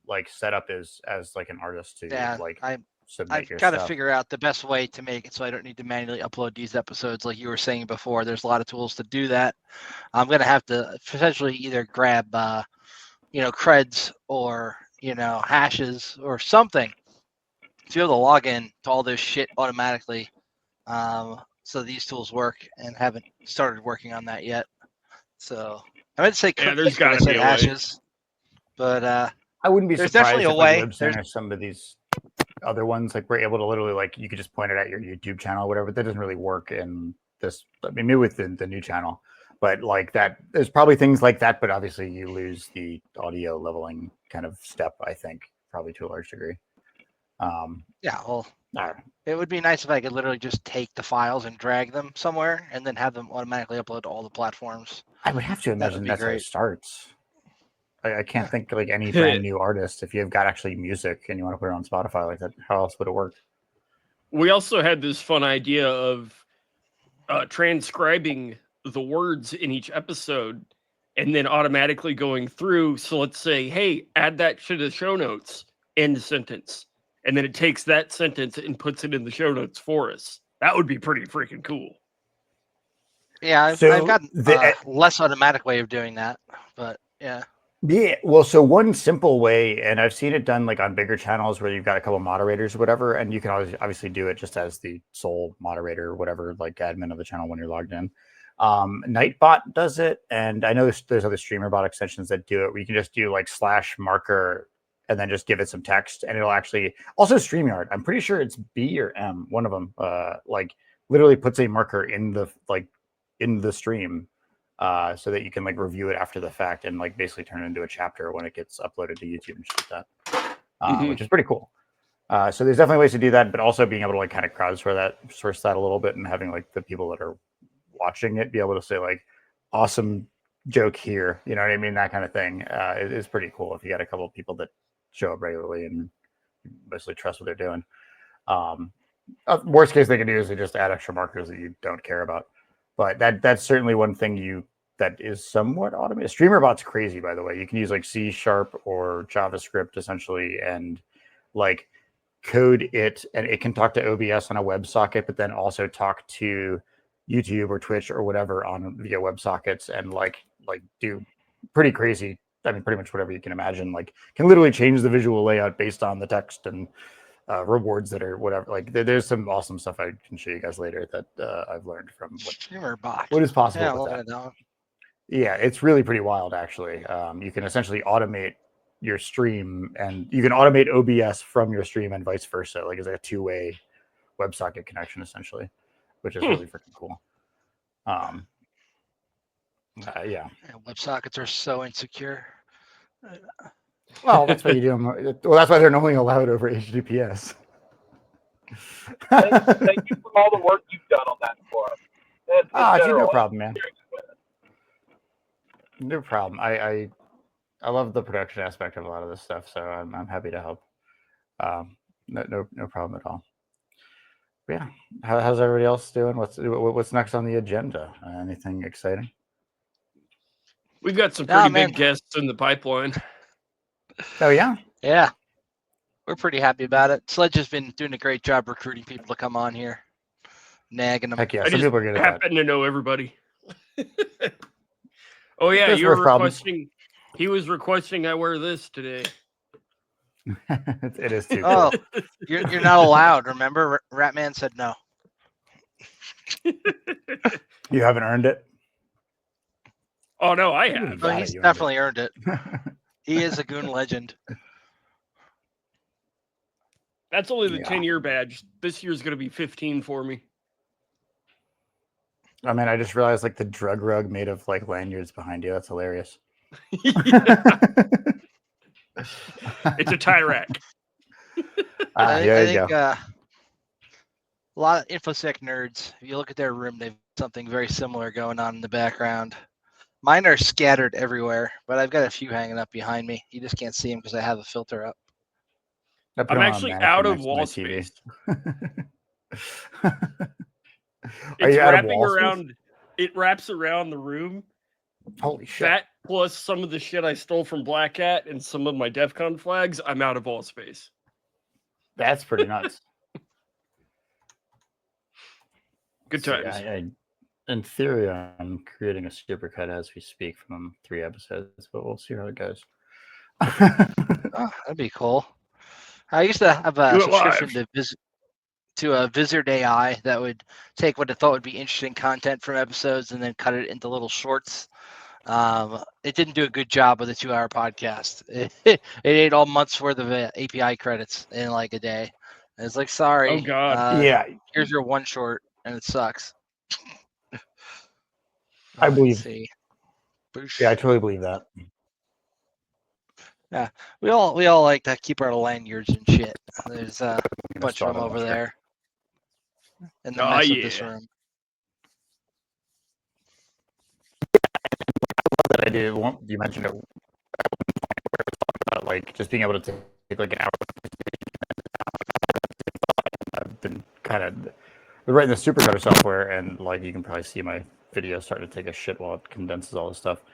like setup is as like an artist to like submit your
I've got to
stuff.
figure out the best way to make it so I don't need to manually upload these episodes. Like you were saying before, there's a lot of tools to do that. I'm gonna have to potentially either grab creds or hashes or something to be able to log in to all this shit automatically. So these tools work, and haven't started working on that yet. So I meant to say
there's got to be
hashes, but
I wouldn't be
there's
surprised
definitely a
if
way.
Like Libsyn or some of these other ones, like we're able to literally like you could just point it at your YouTube channel or whatever. That doesn't really work in this. I mean, maybe with the new channel, but like that, there's probably things like that. But obviously, you lose the audio leveling kind of step. I think probably to a large degree.
Yeah, well, it would be nice if I could literally just take the files and drag them somewhere, and then have them automatically upload to all the platforms.
I would have to imagine that's how it
great.
starts. I can't think like any brand new artist. If you've got actually music and you want to put it on Spotify like that, how else would it work?
We also had this fun idea of transcribing the words in each episode and then automatically going through. So let's say, hey, add that to the show notes, end sentence. And then it takes that sentence and puts it in the show notes for us. That would be pretty freaking cool.
Yeah, I've got a less automatic way of doing that, but yeah.
Yeah, well, so one simple way, and I've seen it done like on bigger channels where you've got a couple moderators or whatever, and you can always obviously do it just as the sole moderator or whatever, like admin of the channel when you're logged in. Nightbot does it, and I know there's other StreamerBot extensions that do it where you can just do like /marker and then just give it some text, and it'll actually also StreamYard. I'm pretty sure it's B or M, one of them, like literally puts a marker in the stream. So that you can like review it after the fact and like basically turn it into a chapter when it gets uploaded to YouTube and shit like that, which is pretty cool. So there's definitely ways to do that, but also being able to like kind of crowdsource that a little bit and having like the people that are watching it be able to say like, awesome joke here, you know what I mean? That kind of thing is pretty cool if you got a couple of people that show up regularly and basically trust what they're doing. Worst case they can do is they just add extra markers that you don't care about. But that's certainly one thing that is somewhat automated. StreamerBot's crazy, by the way. You can use like C# or JavaScript essentially, and like code it, and it can talk to OBS on a WebSocket, but then also talk to YouTube or Twitch or whatever on via WebSockets, and like do pretty crazy. I mean, pretty much whatever you can imagine. Like, can literally change the visual layout based on the text and rewards that are whatever. Like there's some awesome stuff I can show you guys later that I've learned from what is possible with that. Yeah, it's really pretty wild actually. You can essentially automate your stream, and you can automate OBS from your stream and vice versa. Like it's like a two-way WebSocket connection essentially, which is really freaking cool. Yeah,
WebSockets are so insecure.
Well, that's why you do them. Well, that's why they're only allowed over HTTPS.
Thank you for all the work you've done on that for us.
No problem, man. No problem. I love the production aspect of a lot of this stuff, so I'm happy to help. No problem at all. But yeah, how's everybody else doing? What's next on the agenda? Anything exciting?
We've got some pretty big guests in the pipeline.
Oh yeah,
yeah. We're pretty happy about it. Sledge has been doing a great job recruiting people to come on here, nagging them.
Heck yeah,
I
some people are good at that.
happen to know everybody. Oh yeah, you were requesting. He was requesting I wear this today.
It is too.
Oh, you're not allowed. Remember, Ratman said no.
You haven't earned it.
Oh no, I have.
Oh, he's definitely earned it. He is a goon legend.
That's only the 10-year badge. This year's going to be 15 for me.
I mean, I just realized like the drug rug made of like lanyards behind you. That's hilarious.
It's a tie rack.
I think a lot of InfoSec nerds, if you look at their room, they've something very similar going on in the background. Mine are scattered everywhere, but I've got a few hanging up behind me. You just can't see them because I have a filter up.
I'm actually out of wall space. It's wrapping around. It wraps around the room.
Holy shit!
That plus some of the shit I stole from Black Hat and some of my DEF CON flags. I'm out of wall space.
That's pretty nuts.
Good times.
In theory, I'm creating a supercut as we speak from 3 episodes, but we'll see how it goes.
Oh, that'd be cool. I used to have a subscription to Vizard AI that would take what I thought would be interesting content from episodes and then cut it into little shorts. It didn't do a good job with a 2-hour podcast. It ate all months worth of API credits in like a day. And it's like, sorry.
Oh God.
Yeah.
Here's your one short, and it sucks.
I believe.
Boosh.
Yeah, I totally believe that.
Yeah, we all like to keep our lanyards and shit. There's a bunch of them over there in the mess of this room.
That I did. You mentioned it. About, like just being able to take like an hour. I've been kind of writing the supercutter software, and like you can probably see my video starting to take a shit while it condenses all this stuff.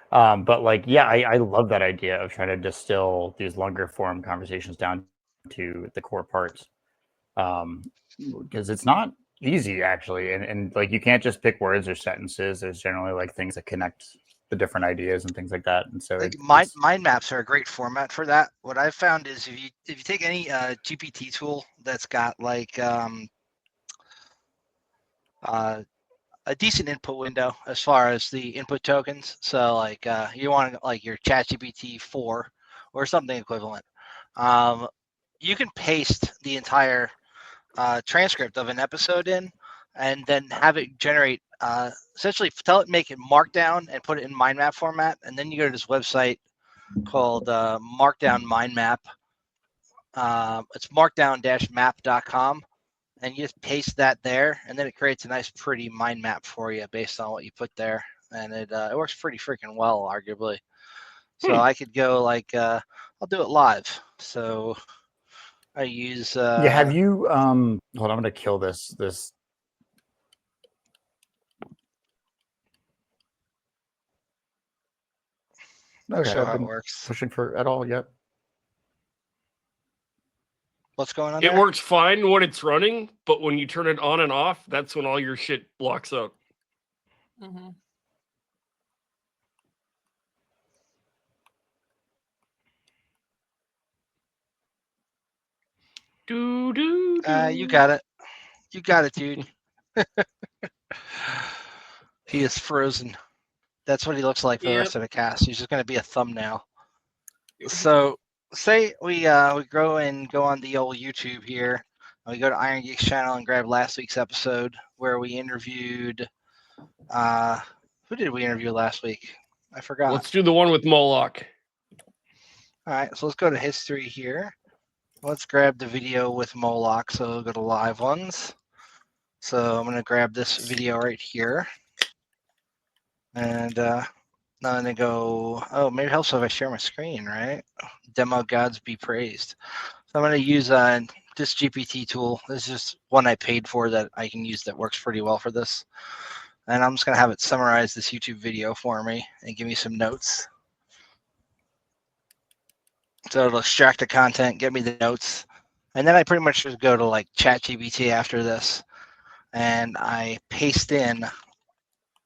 But like, yeah, I love that idea of trying to distill these longer form conversations down to the core parts. Because it's not easy actually. And like, you can't just pick words or sentences. There's generally like things that connect the different ideas and things like that. And so
mind maps are a great format for that. What I've found is if you take any GPT tool that's got like a decent input window as far as the input tokens. So like you want like your ChatGPT 4 or something equivalent. You can paste the entire transcript of an episode in and then have it generate, essentially tell it make it markdown and put it in mind map format. And then you go to this website called Markdown Mind Map. It's markdown-map.com. And you just paste that there, and then it creates a nice, pretty mind map for you based on what you put there, and it works pretty freaking well, arguably. So I could go like I'll do it live. So I use.
Yeah, have you? Hold on, I'm gonna kill this. Okay,
show how it works.
Pushing for at all yet?
What's going on?
It works fine when it's running, but when you turn it on and off, that's when all your shit blocks up.
Mm-hmm.
You got it. You got it, dude. He is frozen. That's what he looks like for the rest of the cast. He's just going to be a thumbnail. So say we go and go on the old YouTube here. We go to Iron Geeks channel and grab last week's episode where we interviewed. Who did we interview last week? I forgot.
Let's do the one with Moloch.
All right, so let's go to history here. Let's grab the video with Moloch. So we'll go to live ones. So I'm going to grab this video right here. And now I'm going to go, oh, maybe it helps if I share my screen, right? Demo gods be praised. So I'm going to use this GPT tool. This is just one I paid for that I can use that works pretty well for this. And I'm just going to have it summarize this YouTube video for me and give me some notes. So it'll extract the content, give me the notes. And then I pretty much just go to like ChatGPT after this. And I paste in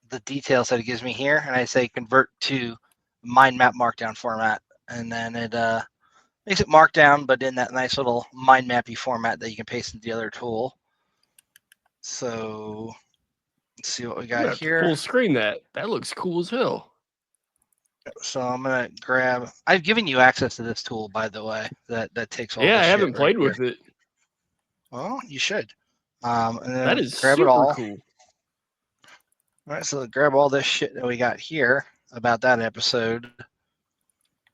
the details that it gives me here. And I say convert to mind map markdown format. And then it makes it markdown, but in that nice little mind mappy format that you can paste into the other tool. So let's see what we got here.
Full screen that. That looks cool as hell.
So I'm gonna grab. I've given you access to this tool, by the way. That takes all.
Yeah, I
shit
haven't played
right
with it.
Well, you should. And then
That is
grab
super
it all.
cool.
All right, so grab all this shit that we got here about that episode,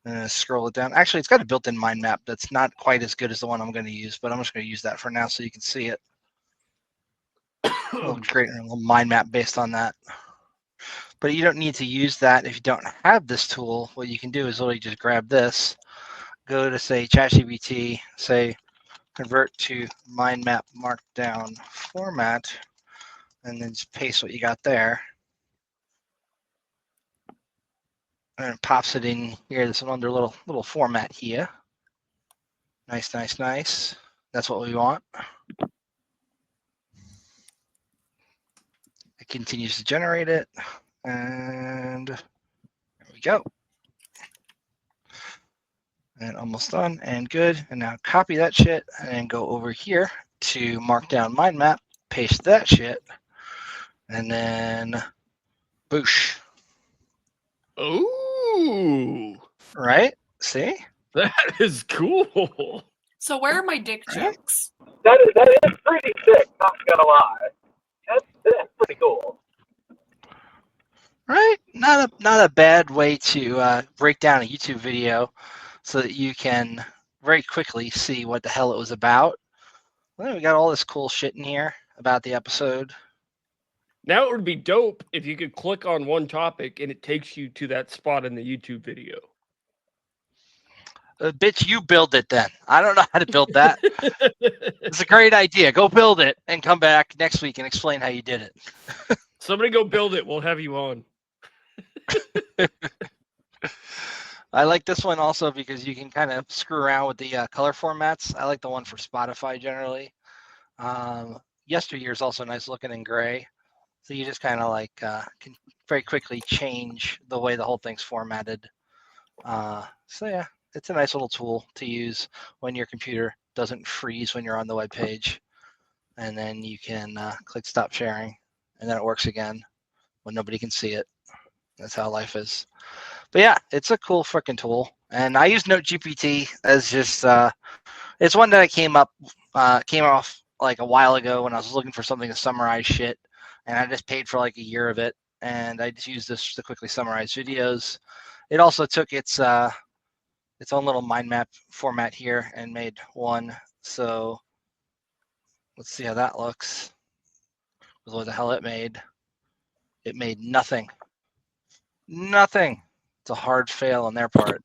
and scroll it down. Actually, it's got a built-in mind map that's not quite as good as the one I'm going to use, but I'm just going to use that for now so you can see it. We'll create a little mind map based on that. But you don't need to use that if you don't have this tool. What you can do is literally just grab this, go to say ChatGPT, say convert to mind map markdown format, and then just paste what you got there. And it pops it in here. This under little format here. Nice, nice, nice. That's what we want. It continues to generate it. And there we go. And almost done and good. And now copy that shit and go over here to Markdown Mind Map, paste that shit, and then boosh.
Ooh.
Right? See?
That is cool.
So where are my dick jokes?
That is pretty sick, not gonna lie. That's pretty cool.
Right? Not a bad way to break down a YouTube video so that you can very quickly see what the hell it was about. Well, we got all this cool shit in here about the episode.
Now it would be dope if you could click on one topic and it takes you to that spot in the YouTube video.
Bitch, you build it then. I don't know how to build that. It's a great idea. Go build it and come back next week and explain how you did it.
Somebody go build it. We'll have you on.
I like this one also because you can kind of screw around with the color formats. I like the one for Spotify generally. Yesteryear is also nice looking in gray. So you just kind of like can very quickly change the way the whole thing's formatted. So yeah, it's a nice little tool to use when your computer doesn't freeze when you're on the web page, and then you can click stop sharing, and then it works again when nobody can see it. That's how life is. But yeah, it's a cool freaking tool, and I use NoteGPT as just it's one that I came off like a while ago when I was looking for something to summarize shit, and I just paid for like a year of it, and I just used this to quickly summarize videos. It also took its own little mind map format here and made one. So let's see how that looks. What the hell it made? It made nothing. Nothing. It's a hard fail on their part.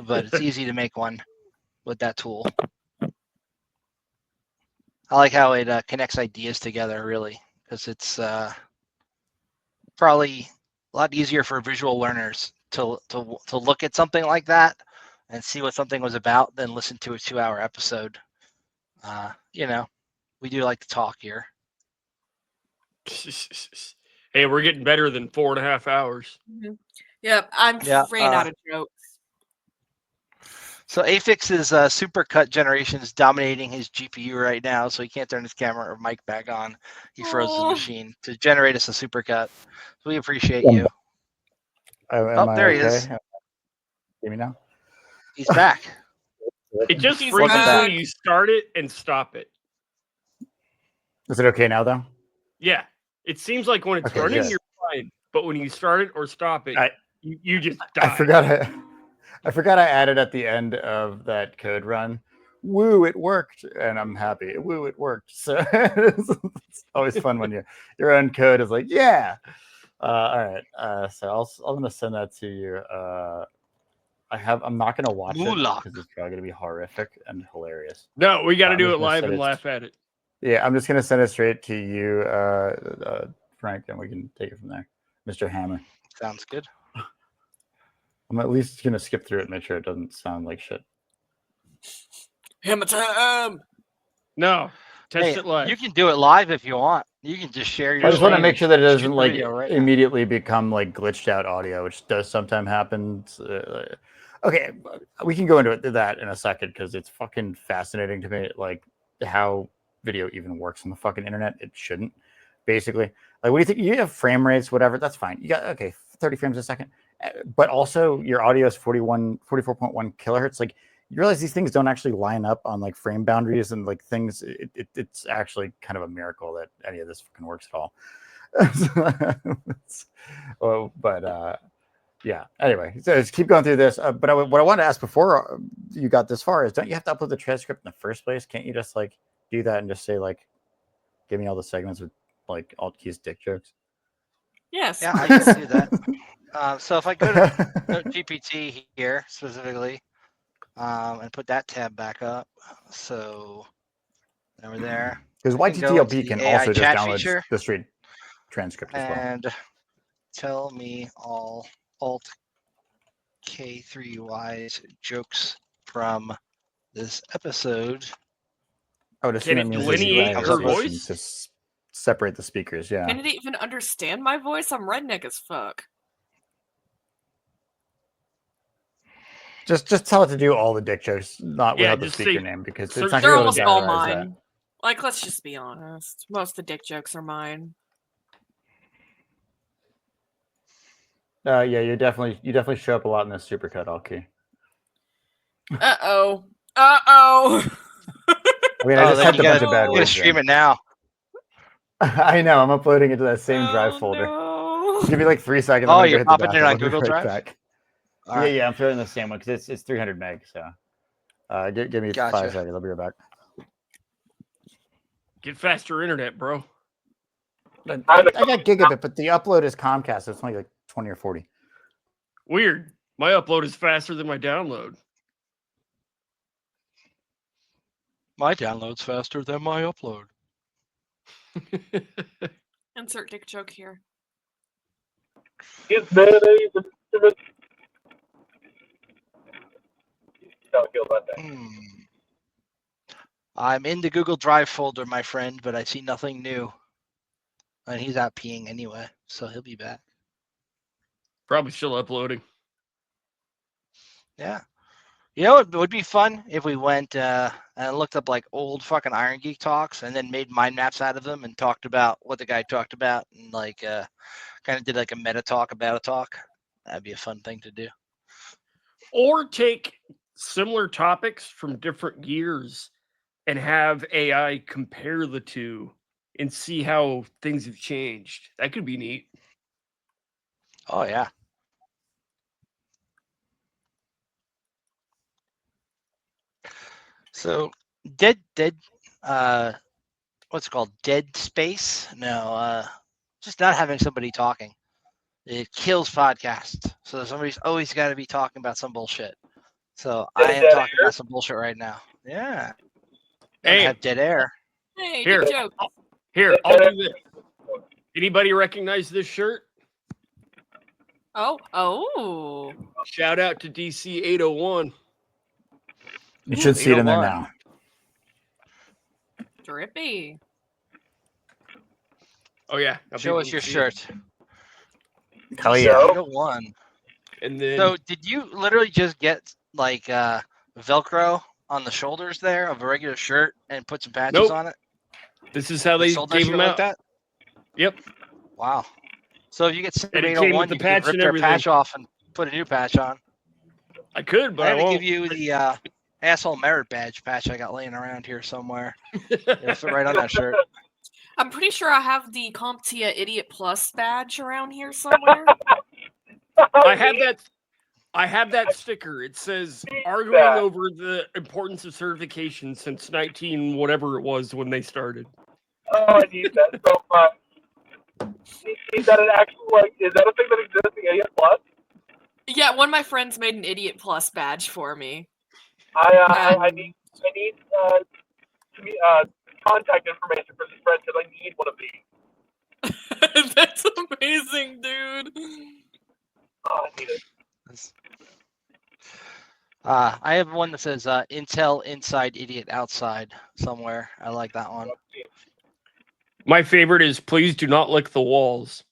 But it's easy to make one with that tool. I like how it connects ideas together, really, because it's probably a lot easier for visual learners to look at something like that and see what something was about than listen to a 2-hour episode. You know, we do like to talk here.
Hey, we're getting better than 4.5 hours.
Mm-hmm. Yep, I'm ran out of jokes.
So Afix's supercut generation is dominating his GPU right now, so he can't turn his camera or mic back on. He froze his machine to generate us a supercut. So we appreciate you. There he is.
Hear me now?
He's back.
It just freezes when you start it and stop it.
Is it okay now, though?
Yeah. It seems like when it's running, you're fine. But when you start it or stop it, you just die.
I forgot I added at the end of that code run, woo, it worked, and I'm happy. Woo, it worked. So it's always fun when your own code is like, yeah. All right. So I'm gonna send that to you. I'm not gonna watch it because it's probably gonna be horrific and hilarious.
No, we got to do it live and laugh at it.
Yeah, I'm just gonna send it straight to you, Frank, and we can take it from there, Mr. Hammer.
Sounds good.
I'm at least gonna skip through it and make sure it doesn't sound like shit.
Hammer time!
No, test it live.
You can do it live if you want. You can just share your.
I just want to make sure that it doesn't like
right
immediately become like glitched out audio, which does sometimes happen. Okay, we can go into that in a second because it's fucking fascinating to me, like how video even works on the fucking internet. It shouldn't. Basically, like, what do you think? You have frame rates, whatever. That's fine. You got 30 frames a second. But also your audio is 44.1 kilohertz. Like, you realize these things don't actually line up on like frame boundaries and like things. It's actually kind of a miracle that any of this fucking works at all. Yeah. Anyway, so let's keep going through this. But what I wanted to ask before you got this far is, don't you have to upload the transcript in the first place? Can't you just like do that and just say like, give me all the segments with like alt keys dick jokes?
Yes.
Yeah, I can do that. So if I go to GPT here specifically, and put that tab back up, so over there.
Because YTTLP can also just download the straight transcript as well.
And tell me all alt K3Y's jokes from this episode.
I would assume it means
delineate her voice
to separate the speakers. Yeah.
Can it even understand my voice? I'm redneck as fuck.
Just tell it to do all the dick jokes, not without the speaker name, because it's not
they're
going to
almost all mine. Like, let's just be honest. Most of the dick jokes are mine.
Yeah, you definitely show up a lot in this supercut, Alki.
Uh-oh.
I mean, I just typed a bunch of bad words.
You gotta stream it now.
I know. I'm uploading it to that same drive folder.
No.
Give me like 3 seconds.
Oh, you're popping it on Google Drive?
Back. Yeah, I'm throwing the same one because it's 300 meg. So give me 5 seconds. I'll be right back.
Get faster internet, bro.
I got gigabit, but the upload is Comcast. So it's only like 20 or 40.
Weird. My upload is faster than my download.
My download's faster than my upload.
Insert dick joke here.
Is mayonnaise an instrument? How I feel about that.
I'm in the Google Drive folder, my friend, but I see nothing new. and he's out peeing anyway, so he'll be back.
Probably still uploading.
Yeah. You know, it would be fun if we went and looked up like old fucking Iron Geek talks and then made mind maps out of them and talked about what the guy talked about and like kind of did like a meta talk about a talk. That'd be a fun thing to do.
Or take similar topics from different years and have AI compare the two and see how things have changed. That could be neat.
Oh, yeah. So dead, what's it called? Dead space? No, just not having somebody talking. It kills podcasts. So somebody's always got to be talking about some bullshit. So I am talking about some bullshit right now. Yeah.
Hey,
have dead air.
Hey,
Here.
good joke.
Here, I'll do this. Anybody recognize this shirt?
Oh.
Shout out to DC 801.
You should see it in there now.
Drippy.
Oh yeah.
Show us your shirt.
Hell yeah.
801.
And then
So did you literally just get like Velcro on the shoulders there of a regular shirt and put some patches on it?
This is how they
sold that
gave
shit
them
like
out.
that?
Yep.
Wow. So if you get
And it came
801,
with the
you
patch
could rip
and
their
everything.
patch off and put a new patch on.
I could, but
I
I
had to
won't.
give you the asshole merit badge patch I got laying around here somewhere. It'll fit right on that shirt.
I'm pretty sure I have the CompTIA Idiot Plus badge around here somewhere.
I have that sticker. It says arguing over the importance of certification since 19 whatever it was when they started.
Oh, I need that so much. Is that an actual, like, is that a thing that exists in Idiot Plus?
Yeah, one of my friends made an Idiot Plus badge for me.
I need contact information for this friend because I need one of these.
That's amazing, dude.
Oh, I need it.
I have one that says Intel inside, idiot outside somewhere. I like that one.
My favorite is please do not lick the walls.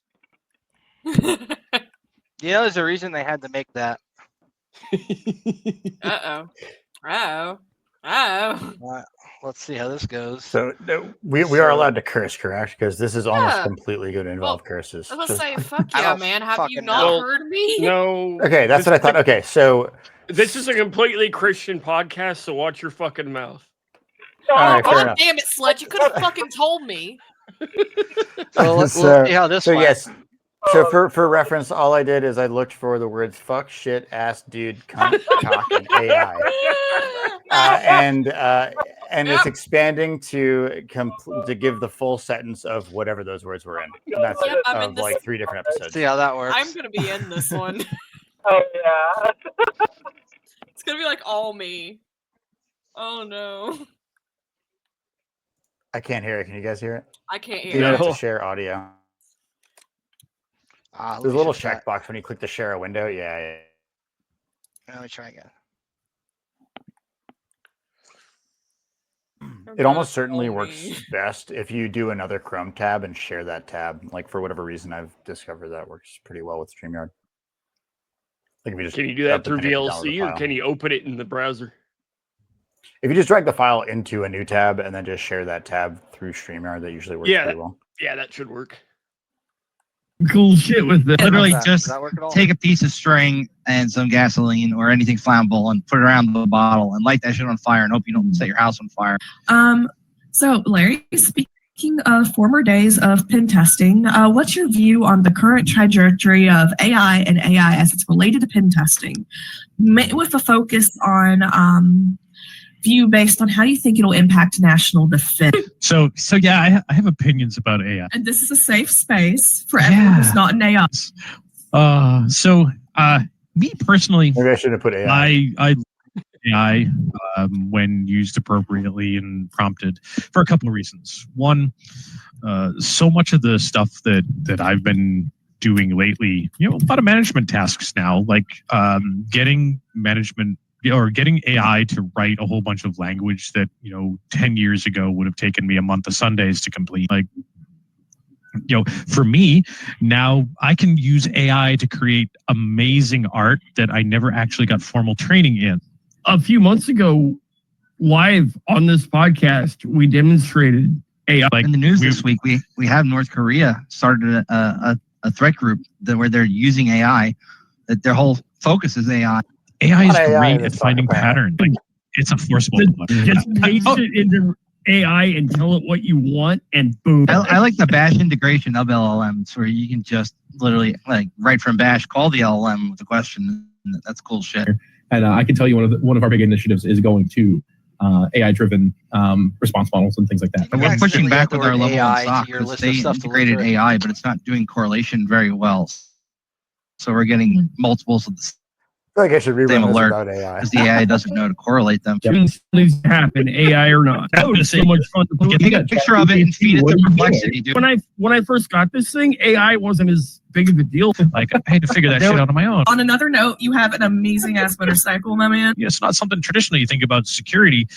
You know, there's a reason they had to make that.
Uh-oh.
Let's see how this goes.
So we are allowed to curse, correct? Because this is almost completely going to involve curses.
I was gonna say, fuck
I
yeah,
don't
man. Have you
fucking
not
know.
heard me?
No.
Okay, that's what I thought. Okay, so
This is a completely Christian podcast, so watch your fucking mouth.
all right, fair
God
enough.
damn it, Sledge. You could have fucking told me.
So let's
So-
see how this
so
went.
yes. So for reference, all I did is I looked for the words "fuck," "shit," "ass," "dude," "cunt," "cock," and AI, and it's expanding to give the full sentence of whatever those words were in. And that's
Yep,
it,
I'm in
of
this-
like 3 different episodes.
See how that works.
I'm gonna be in this one.
Oh, yeah.
It's gonna be like all me. Oh no.
I can't hear it. Can you guys hear it?
I can't
You
hear
don't
it.
have to share audio.
Let
There's a
me
little
check that.
checkbox when you click to share a window. Yeah.
Let me try again.
It almost certainly works best if you do another Chrome tab and share that tab. Like for whatever reason, I've discovered that works pretty well with StreamYard. Like if you just
Can you do that through
open it and download the
VLC or
file.
can you open it in the browser?
If you just drag the file into a new tab and then just share that tab through StreamYard, that usually works pretty well.
Yeah, that should work.
Cool shit with it. Literally
Does
just
that work at all?
take a piece of string and some gasoline or anything flammable and put it around the bottle and light that shit on fire and hope you don't set your house on fire.
So Larry, speaking of former days of pen testing, what's your view on the current trajectory of AI and AI as it's related to pen testing, with a focus on view based on how you think it'll impact national defense?
So yeah, I have opinions about AI.
And this is a safe space for everyone who's not an AI.
Me personally,
maybe I should have put AI.
I AI when used appropriately and prompted for a couple of reasons. One, so much of the stuff that I've been doing lately, a lot of management tasks now, like getting management or getting AI to write a whole bunch of language that 10 years ago would have taken me a month of Sundays to complete. Like For me, now I can use AI to create amazing art that I never actually got formal training in.
A few months ago, live on this podcast, we demonstrated AI.
In the news this week, we have North Korea started a threat group where they're using AI. That their whole focus is AI.
AI is great at finding patterns. It's a forcible.
Just paste it into AI and tell it what you want, and boom.
I like the Bash integration of LLMs, where you can just literally, right from Bash, call the LLM with a question. That's cool shit.
And I can tell you one of our big initiatives is going to AI-driven response models and things like that.
But we're pushing back with our level one SOC because they integrated AI, but it's not doing correlation very well. So we're getting multiples of the
I feel like I should rerun
same
this
alert
about AI.
because the AI doesn't know to correlate them.
Things happen, AI or not. That was so much fun to
Take a picture of it and feed it to Perplexity, dude.
When I first got this thing, AI wasn't as big of a deal.
Like, I had to figure that shit out on my own.
On another note, you have an amazing ass motorcycle, my man.
Yeah, it's not something traditionally you think about security.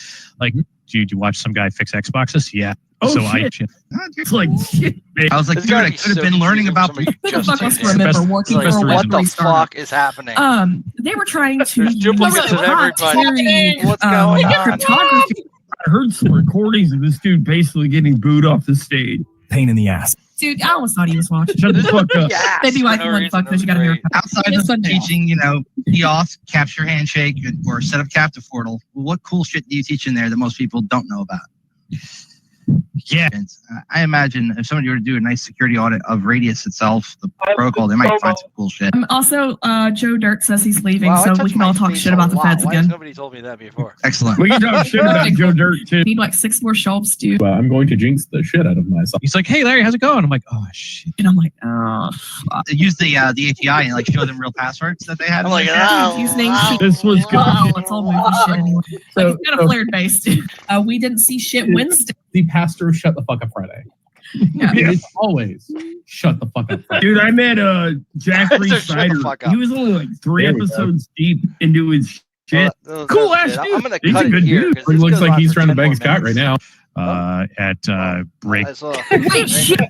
Like, do you watch some guy fix Xboxes? Yeah.
Oh,
so
shit. It's like shit, man.
I was like, dude, I could have been learning about.
Who the fuck wants to remember working for a
What the
Web3 startup?
fuck is happening?
They were trying to use
duplicates of everybody. What's going on?
cryptography.
I heard some recordings of this dude basically getting booed off the stage.
Pain in the ass.
Dude, I almost thought he was watching.
Shut the fuck up.
Maybe like one fuck because you got to hear.
Outside of teaching, the auth, capture handshake, or set up captive portal, what cool shit do you teach in there that most people don't know about? Yeah, I imagine if somebody were to do a nice security audit of Radius itself, the protocol, they might find some cool shit.
Also, Joe Dirt says he's leaving,
Wow, I
so
touched
we can
my
all talk
face
shit
a
about the
lot.
feds
Why has
again.
nobody told me that before?
Excellent.
We can talk shit about Joe Dirt too.
Need like 6 more shelves, dude.
I'm going to jinx the shit out of myself.
He's like, hey, Larry, how's it going? I'm like, oh, shit.
And I'm like, oh, fuck.
They use the API and show them real passwords that they had.
I'm like,
Using shit.
This was good.
Oh, it's all movie shit anyway. Like, it's kind of flared based. We didn't see shit Wednesday.
The pastor shut the fuck up Friday.
Yeah.
It's always shut the fuck up Friday.
Dude, I met Jack
Shut the
Reesider.
fuck up.
He was only like 3
There we go.
episodes deep into his shit.
Well,
Cool ass
I'm
dude.
gonna
He's
cut
a
it
good
here.
dude.
'cause
He
this
looks
goes
like
on
he's
for
trying to
10
bang
more
Scott right
minutes.
now.
At break.
I saw.
Wait, shit.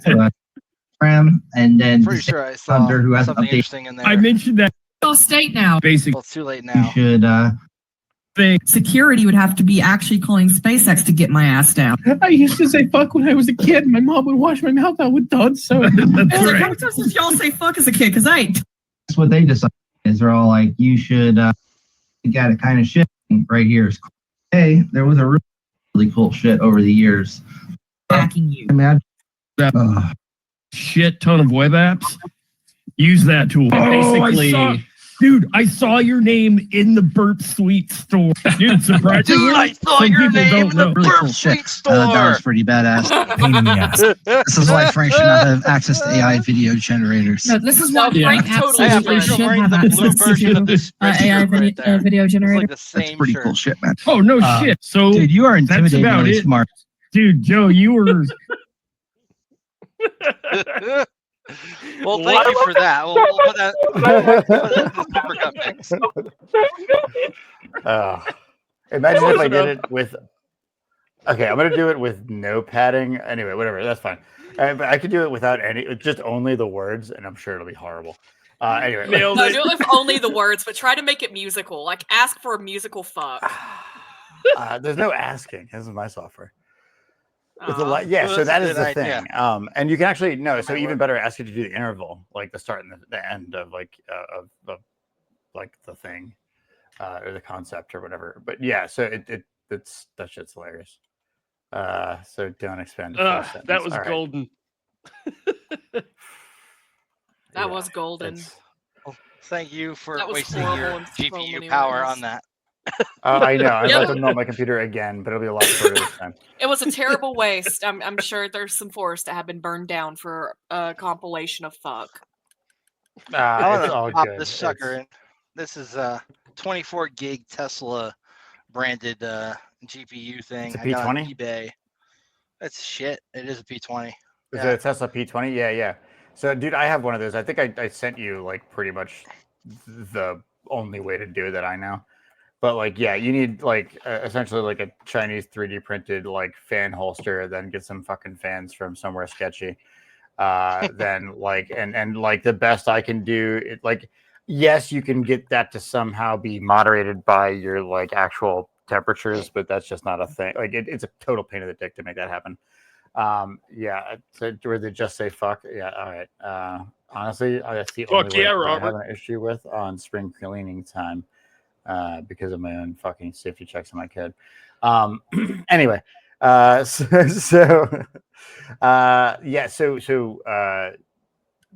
Ram, and then
Pretty sure I saw
Thunder, who has an
something
update.
interesting in there.
I mentioned that
Go state now.
basic
Well, it's too late
You
now.
should.
thing.
Security would have to be actually calling SpaceX to get my ass down.
I used to say fuck when I was a kid. My mom would wash my mouth out with Dawn soda.
That's
I was like, how
right.
many times did y'all say fuck as a kid? Because I ain't.
That's what they decide. Is they're all like, you should get it kind of shit right here. Is cool. Hey, there was a really cool shit over the years.
Backing you.
Imagine.
Shit ton of web apps. Use that tool.
Basically-
I saw your name in the Burp Suite store. Dude, surprisingly,
Dude, I saw
some
your
people
name
don't
in the
know.
really
Burp
cool shit.
Suite store.
That was pretty badass.
Pain in the ass.
This is why Frank should not have access to AI video generators.
No, this is why
Yeah.
Frank
Totally
absolutely
Yeah,
should
I'm wearing
have
the blue
access
version of
to
this
AI
shirt right there.
video
It's
generator.
like the
That's
same
pretty
shirt.
cool shit, man.
Oh no shit. So
Dude, you are
that's about
intimidatingly
it.
smart.
Dude, Joe, you were
Well, thank you for that. We'll put that in the Super Cup mix.
Imagine if I did it with. Okay, I'm gonna do it with no padding. Anyway, whatever. That's fine. But I could do it without any, just only the words, and I'm sure it'll be horrible. Anyway,
No, do it with only the words, but try to make it musical. Like, ask for a musical fuck.
there's no asking. This is my software. It's a
Aw.
lot. Yeah,
Well,
so
that's
that
a
is
good
the
idea.
thing. And you can actually no. So even better, ask you to do the interval, like the start and the end of like like the thing, or the concept or whatever. But yeah, so it's that shit's hilarious. So don't expand. the full
that
sentence.
was
All right.
golden.
That was golden.
Well, thank you for
That was
wasting
horrible
your
in so
GPU
many
power
ways.
on that.
I know. I'm
Yep.
about to melt my computer again, but it'll be a lot shorter this time.
It was a terrible waste. I'm sure there's some forests that have been burned down for a compilation of fuck.
I'm
It's all
gonna pop
good.
this sucker in. This is a 24 gig Tesla branded GPU thing.
It's a
I got on
P20?
eBay. That's shit. It is a P20.
Is
Yeah.
it a Tesla P20? Yeah. So, dude, I have one of those. I think I sent you like pretty much the only way to do it that I know. But like, yeah, you need like essentially like a Chinese 3D printed like fan holster, then get some fucking fans from somewhere sketchy. then like and like the best I can do, it like yes, you can get that to somehow be moderated by your like actual temperatures, but that's just not a thing. Like it's a total pain in the dick to make that happen. Yeah, so where they just say fuck. Yeah, all right. Honestly, that's the only way I have an issue with on spring cleaning time, because of my own fucking safety checks on my kid. Anyway, yeah, so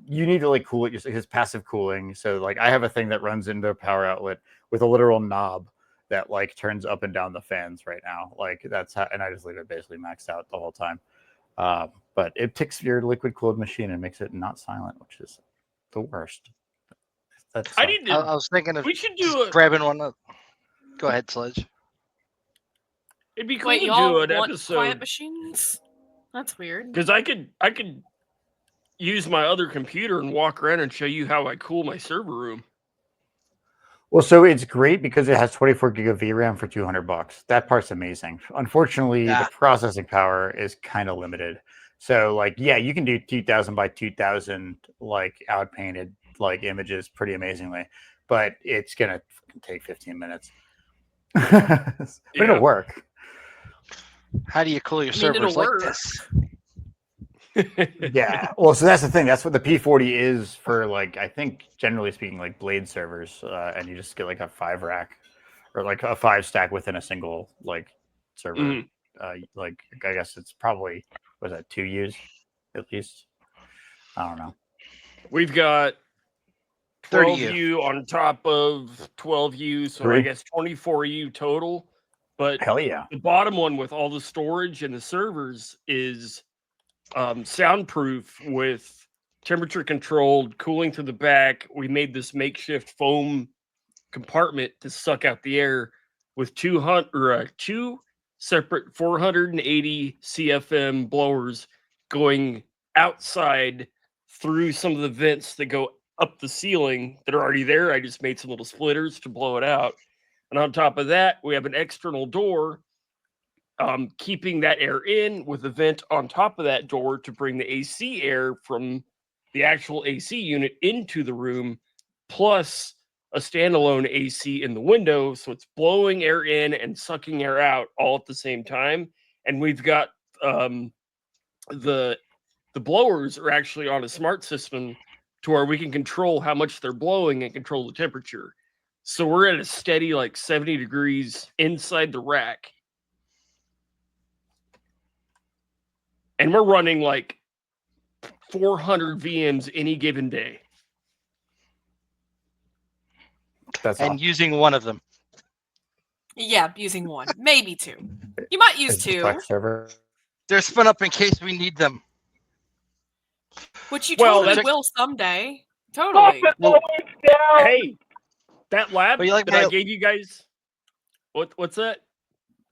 you need to like cool it his passive cooling. So like I have a thing that runs into a power outlet with a literal knob that like turns up and down the fans right now. Like that's how, and I just leave it basically maxed out the whole time. But it takes your liquid cooled machine and makes it not silent, which is the worst.
I was thinking of grabbing one up. Go ahead, Sledge.
It'd be cool
Wait,
to
y'all
do an
want
episode
quiet machines? That's weird.
because I could use my other computer and walk around and show you how I cool my server room.
Well, so it's great because it has 24 gig of VRAM for $200. That part's amazing. Unfortunately, the processing power is kind of limited. So, like, yeah, you can do 2000 by 2000 like outpainted like images pretty amazingly, but it's gonna take 15 minutes. But it'll work.
How do you cool your servers like this?
Yeah, well, so that's the thing. That's what the P40 is for. Like, I think generally speaking, like Blade servers, and you just get like a 5 rack or like a 5 stack within a single like server. Like, I guess it's probably was that 2 U's at least. I don't know.
We've got 12U on top of 12U, so I guess 24U total. But
hell yeah,
the bottom one with all the storage and the servers is soundproof with temperature controlled cooling to the back. We made this makeshift foam compartment to suck out the air with two separate 480 CFM blowers going outside through some of the vents that go up the ceiling that are already there. I just made some little splitters to blow it out. And on top of that, we have an external door keeping that air in with a vent on top of that door to bring the AC air from the actual AC unit into the room, plus a standalone AC in the window. So it's blowing air in and sucking air out all at the same time. And we've got the blowers are actually on a smart system to where we can control how much they're blowing and control the temperature. So we're at a steady like 70 degrees inside the rack. And we're running like 400 VMs any given day.
And using one of them.
Yeah, using one, maybe two. You might use two.
They're spun up in case we need them.
Which you totally will someday. Totally.
Hey, that lab
like
that I gave you guys. What's that?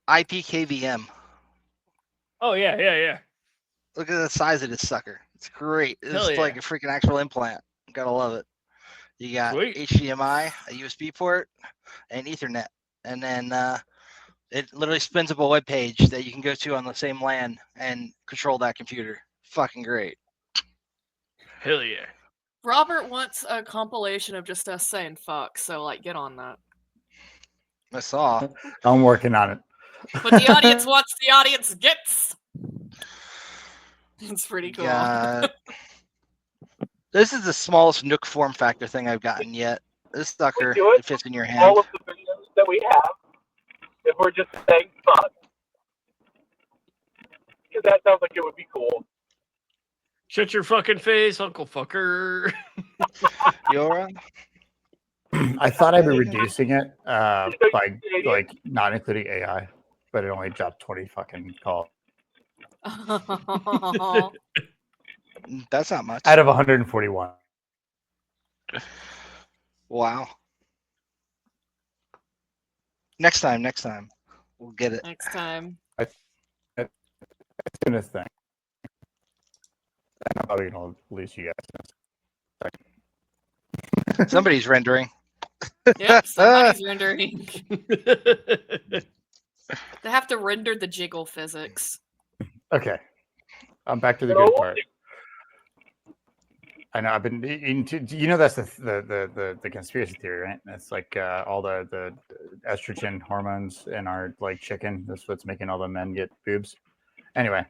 IPKVM.
Oh yeah.
Look at the size of this sucker. It's great. It's like a freaking actual implant. Gotta love it. You got HDMI, a USB port, and Ethernet. And then it literally spins up a web page that you can go to on the same LAN and control that computer. Fucking great.
Hell yeah.
Robert wants a compilation of just us saying fuck, so like get on that.
I saw.
I'm working on it.
But the audience wants, the audience gets. It's pretty cool.
This is the smallest Nook form factor thing I've gotten yet. This sucker it fits in your hand.
All of the videos that we have, if we're just saying fuck, because that sounds like it would be cool.
Shut your fucking face, Uncle Fucker.
Yora?
I thought I'd be reducing it by like not including AI, but it only dropped 20 fucking calls.
That's not much.
Out of 141.
Wow. Next time. We'll get it.
Next time.
It's in this thing. I'm probably going to lose you guys.
Somebody's rendering.
Yep, somebody's rendering. They have to render the jiggle physics.
Okay. I'm back to the good part. I know. I've been into. You know, that's the conspiracy theory, right? It's like all the estrogen hormones in our like chicken. That's what's making all the men get boobs. Anyway.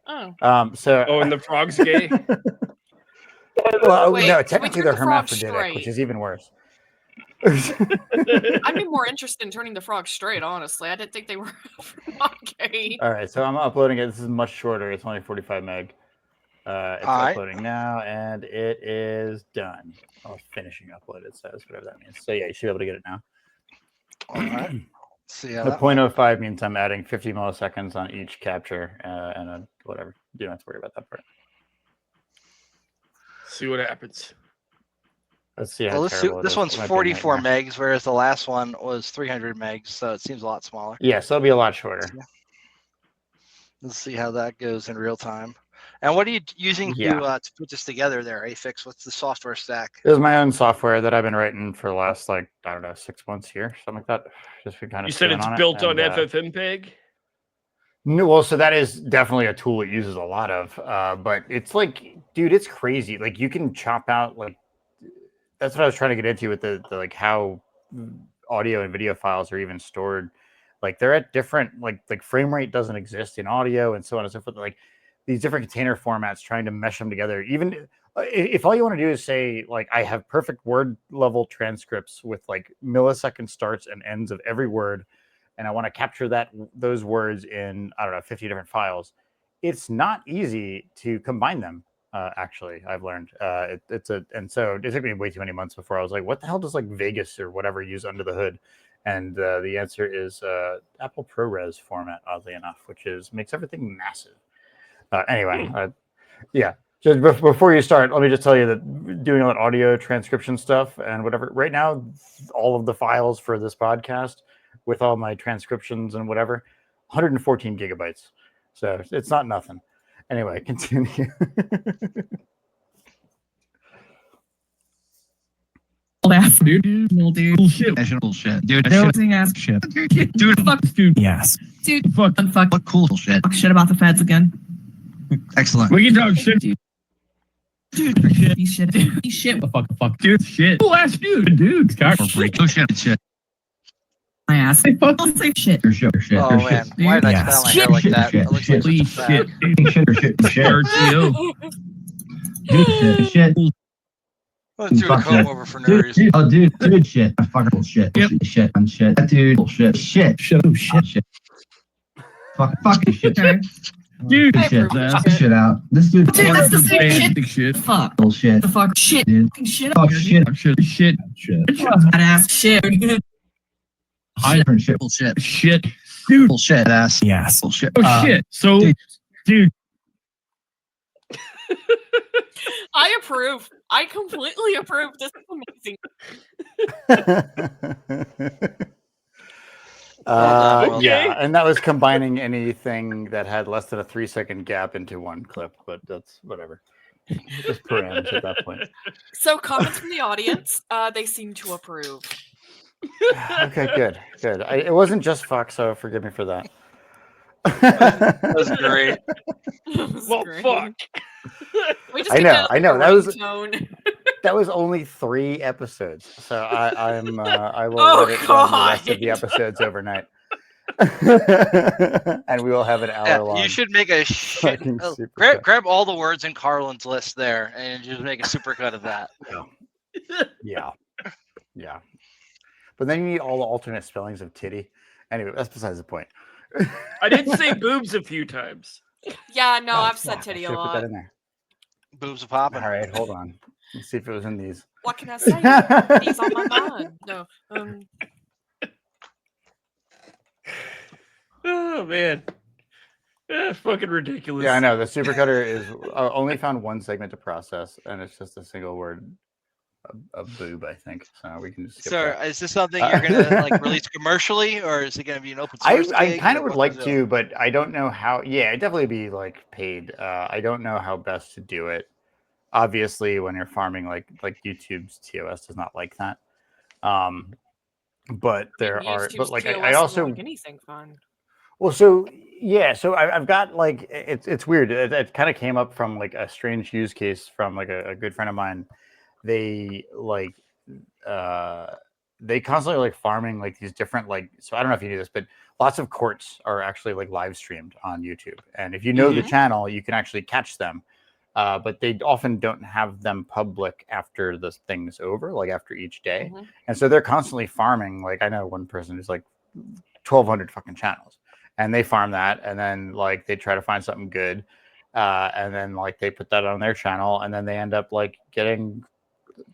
So.
Oh, and the frog's gay.
Well,
Wait,
no,
can we
technically
turn
they're
the frog
hermaphroditic, which
straight?
is even worse.
I'd be more interested in turning the frog straight, honestly. I didn't think they were gay.
All right, so I'm uploading it. This is much shorter. It's only 45 meg. It's uploading now, and it is done. Oh, finishing upload, it says, whatever that means. So yeah, you should be able to get it now.
All right. See how
The
that
0.05 means I'm adding 50 milliseconds on each capture, and whatever. You don't have to worry about that part.
See what happens.
Let's see how
Well,
terrible it
this
is.
one's
It might be a
44
nightmare.
megs, whereas the last one was 300 megs, so it seems a lot smaller.
Yeah, so it'll be a lot shorter.
Let's see how that goes in real time. And what are you using to put this together there, Afix? What's the software stack?
This is my own software that I've been writing for the last, like, I don't know, 6 months here, something like that. Just been kind of.
You said it's built on FFmpeg?
No, well, so that is definitely a tool it uses a lot of, but it's like, dude, it's crazy. Like, you can chop out, like, that's what I was trying to get into with the like how audio and video files are even stored. Like, they're at different, like frame rate doesn't exist in audio and so on and so forth. Like, these different container formats, trying to mesh them together. Even if all you want to do is say, like, I have perfect word level transcripts with like millisecond starts and ends of every word, and I want to capture those words in, I don't know, 50 different files. It's not easy to combine them. Actually, I've learned and so it took me way too many months before I was like, what the hell does like Vegas or whatever use under the hood? And the answer is Apple ProRes format, oddly enough, which makes everything massive. Anyway, yeah. Just before you start, let me just tell you that doing all that audio transcription stuff and whatever, right now, all of the files for this podcast with all my transcriptions and whatever, 114 gigabytes. So it's not nothing. Anyway, continue.
Dude. Bullshit.
Bullshit. Dude,
Ass shit. Dude, fuck, dude. Yes. Dude, fuck.
What cool shit.
Talk shit about the feds again.
Excellent.
We can talk shit. Dude, shit. You shit. You shit. Fuck. Dude, shit. Cool ass dude. Dude.
Oh, shit.
My ass. Hey, fuck. I'll say shit.
Shit.
Oh man, why did I style my hair like that? It looks like
Shit.
such a fad.
Shit.
I threw a comb over for no reason.
Oh, dude, shit. I fucking bullshit. Shit. I'm shit. That dude, bullshit. Shit. Shit. Fucking shit.
Dude,
shit. Fuck this shit out. This dude.
Dude, that's the same shit. Fuck.
Bullshit.
The fuck. Shit.
Dude.
Fucking shit.
Fuck shit.
Shit. Badass shit.
Different shit. Bullshit.
Shit. Dude.
Bullshit ass.
Yes.
Bullshit.
Oh shit. So, dude.
I approve. I completely approve. This is amazing.
Yeah, and that was combining anything that had less than a 3-second gap into one clip, but that's whatever. Just params at that point.
So comments from the audience, they seem to approve.
Okay, good. It wasn't just fuck, so forgive me for that.
That was great.
Well, fuck.
We just
I know. That was
ringtone.
only 3 episodes, so I will
Oh,
let it run the
God.
rest of the episodes overnight, and we will have an hour long.
You should make a shit.
fucking supercut.
Grab all the words in Carlin's list there, and just make a supercut of that.
Yeah. But then you need all the alternate spellings of titty. Anyway, that's besides the point.
I did say boobs a few times.
Yeah, no, I've
fuck,
said titty
I
a
should've put that
lot.
in there.
Boobs are popping.
All right, hold on. Let's see if it was in these.
What can I say? He's on my mind. No.
Oh man. Fucking ridiculous.
Yeah, I know. The supercutter is only found one segment to process, and it's just a single word, a boob, I think. So we can just skip
So,
that.
is this something you're gonna like release commercially, or is it gonna be an open source?
I kind of
gig, or
would
what
like
is it?
to, but I don't know how. Yeah, it'd definitely be like paid. I don't know how best to do it. Obviously, when you're farming, like YouTube's TOS does not like that. But there are, but like I also
like anything fun.
Well, so yeah, so I've got like it's weird. It kind of came up from like a strange use case from like a good friend of mine. they like they constantly like farming like these different like, so I don't know if you knew this, but lots of courts are actually like live streamed on YouTube, and if you know the channel, you can actually catch them. But they often don't have them public after the thing's over, like after each day. And so they're constantly farming. Like I know one person who's like 1,200 fucking channels, and they farm that, and then like they try to find something good, and then like they put that on their channel, and then they end up like getting,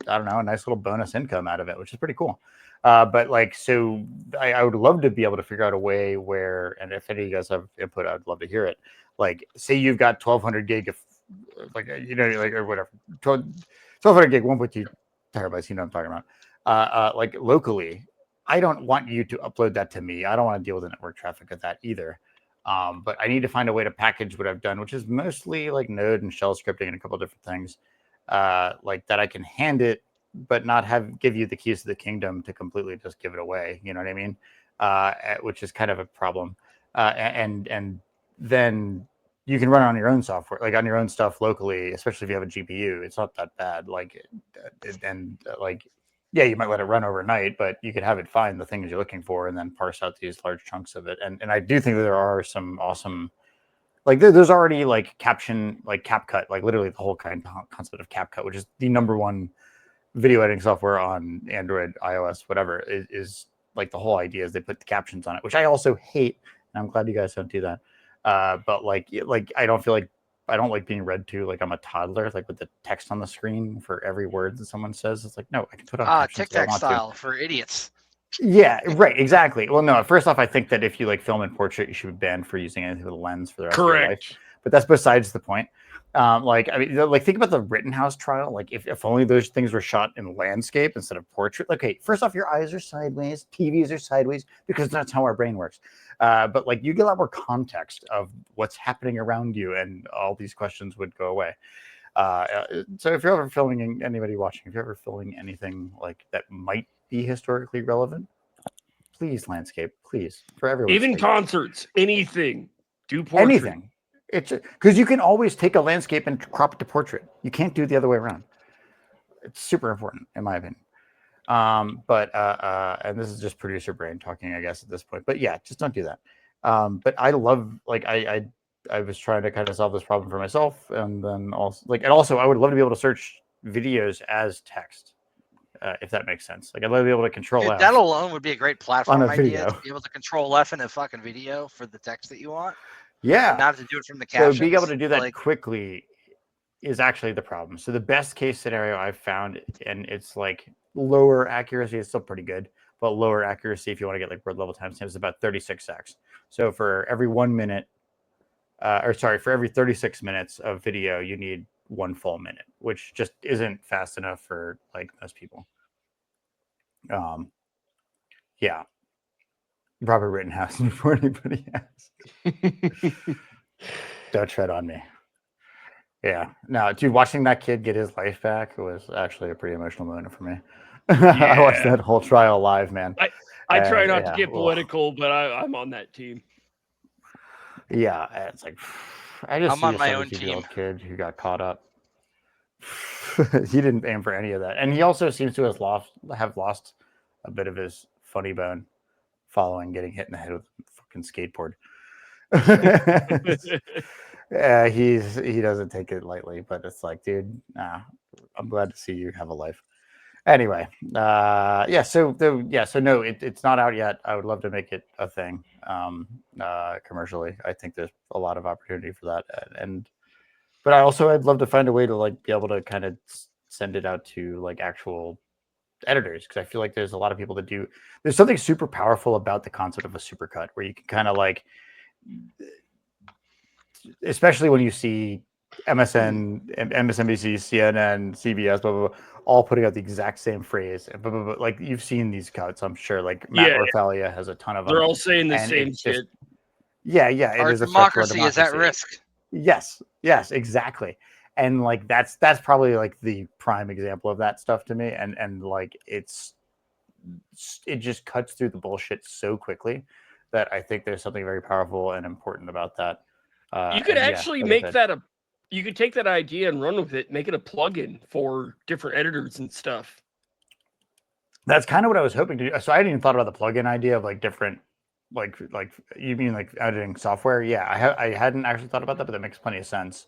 I don't know, a nice little bonus income out of it, which is pretty cool. But like, so I would love to be able to figure out a way where, and if any of you guys have input, I'd love to hear it. Like, say you've got 1,200 gig of, like, you know, like, or whatever, 1,200 gig, 1.2 terabytes, you know what I'm talking about. Like locally, I don't want you to upload that to me. I don't want to deal with the network traffic of that either. But I need to find a way to package what I've done, which is mostly like Node and shell scripting and a couple of different things, like that I can hand it, but not give you the keys to the kingdom to completely just give it away. You know what I mean? Which is kind of a problem. And then you can run it on your own software, like on your own stuff locally, especially if you have a GPU. It's not that bad. Like, like, yeah, you might let it run overnight, but you could have it find the things you're looking for and then parse out these large chunks of it. And I do think that there are some awesome, like there's already like caption, like CapCut, like literally the whole concept of CapCut, which is the #1 video editing software on Android, iOS, whatever, is like the whole idea is they put the captions on it, which I also hate. And I'm glad you guys don't do that. But like I don't feel like, I don't like being read to like I'm a toddler, like with the text on the screen for every word that someone says. It's like, no, I can put on
TikTok style for idiots.
Yeah, right, exactly. Well, no, first off, I think that if you like film in portrait, you should be banned for using anything with a lens for the rest of your life. But that's besides the point. Like, I mean, like think about the Rittenhouse trial. Like if only those things were shot in landscape instead of portrait. Like, okay, first off, your eyes are sideways, TVs are sideways, because that's how our brain works. But like you get a lot more context of what's happening around you, and all these questions would go away. So if you're ever filming, anybody watching, if you're ever filming anything like that might be historically relevant, please landscape, please, for everyone.
Even concerts, anything, do portrait.
Anything. It's because you can always take a landscape and crop it to portrait. You can't do it the other way around. It's super important, in my opinion. And this is just producer brain talking, I guess, at this point. But yeah, just don't do that. But I love, like, I was trying to kind of solve this problem for myself, and then also, like, and also I would love to be able to search videos as text, if that makes sense. Like, I'd love to be able to control F.
That alone would be a great platform idea,
video.
to be able to control F in a fucking video for the text that you want.
Yeah,
not to do it from the captions.
So being able to do that quickly is actually the problem. So the best case scenario I've found, and it's like lower accuracy, is still pretty good, but lower accuracy if you want to get like word level timestamps is about 36 seconds. So for every 1 minute, for every 36 minutes of video, you need 1 full minute, which just isn't fast enough for like most people. Yeah. Robert Rittenhouse before anybody asks. Don't tread on me. Yeah. No, dude, watching that kid get his life back was actually a pretty emotional moment for me. Yeah. I watched that whole trial live, man.
I try not to get political, but I'm on that team.
Yeah, it's like I'm
on my own team.
Kid who got caught up. He didn't aim for any of that, and he also seems to have lost a bit of his funny bone following getting hit in the head with a fucking skateboard. He doesn't take it lightly, but it's like, dude, I'm glad to see you have a life. Anyway, so no, it's not out yet. I would love to make it a thing commercially. I think there's a lot of opportunity for that, but I'd love to find a way to like be able to kind of send it out to like actual editors, because I feel like there's a lot of people that do. There's something super powerful about the concept of a supercut, where you can kind of like, especially when you see MSN, MSNBC, CNN, CBS, blah, blah, blah, all putting out the exact same phrase. Blah, blah, blah. Like, you've seen these cuts, I'm sure. Like Matt Orfalia has a ton of them.
They're all saying the same shit.
Yeah.
Our democracy is at risk.
Yes, exactly. And like that's probably like the prime example of that stuff to me. And like it just cuts through the bullshit so quickly that I think there's something very powerful and important about that.
You could actually make that you could take that idea and run with it, make it a plugin for different editors and stuff.
That's kind of what I was hoping to do. So I hadn't even thought about the plugin idea of like different, like you mean like editing software? Yeah, I hadn't actually thought about that, but that makes plenty of sense.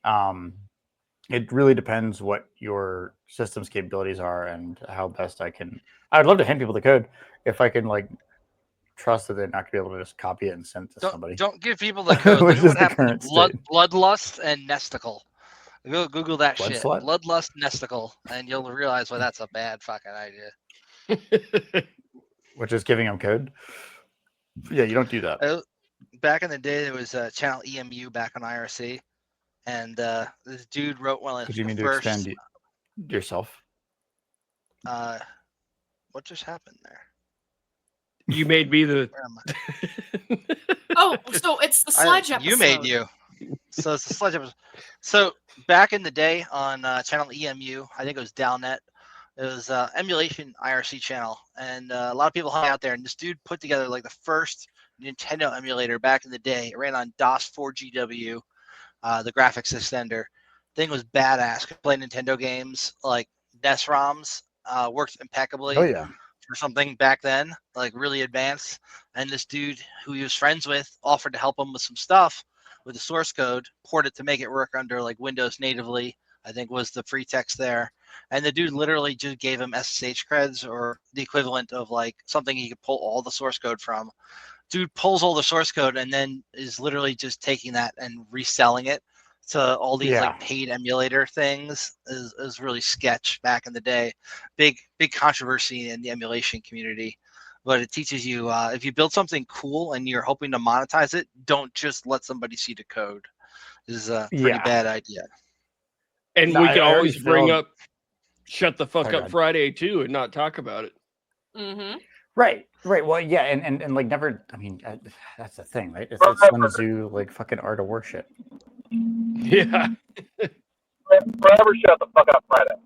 It really depends what your system's capabilities are and how best I can. I would love to hand people the code if I can like trust that they're not gonna be able to just copy it and send it to somebody.
Don't give people the code. Look at what happened to Bloodlust and Nesticle. Go Google that shit. Bloodlust, Nesticle, and you'll realize why that's a bad fucking idea.
Which is giving them code. Yeah, you don't do that.
Back in the day, there was a channel EMU back on IRC, and this dude wrote one of the
Did you mean
first,
to extend yourself?
What just happened there?
You made me the.
Oh, so it's the Sludge episode.
You made you. So it's the Sludge episode. So back in the day on channel EMU, I think it was Dalnet. It was emulation IRC channel, and a lot of people hung out there. And this dude put together like the first Nintendo emulator back in the day. It ran on DOS 4GW, the graphics extender. Thing was badass. Could play Nintendo games like NES ROMs. Worked impeccably.
Oh yeah.
For something back then, like really advanced. And this dude who he was friends with offered to help him with some stuff with the source code, port it to make it work under like Windows natively, I think was the free text there. And the dude literally just gave him SSH creds or the equivalent of like something he could pull all the source code from. Dude pulls all the source code and then is literally just taking that and reselling it to all these like paid emulator things. Is really sketch back in the day. Big controversy in the emulation community. But it teaches you if you build something cool and you're hoping to monetize it, don't just let somebody see the code. This is a pretty bad idea.
And we can always bring up Shut the Fuck Up Friday too and not talk about it.
Mm-hmm.
Right. Well, yeah, and like never. I mean, that's the thing, right? It's Sun Tzu, like fucking Art of War shit.
Yeah.
Forever shut the fuck up Friday.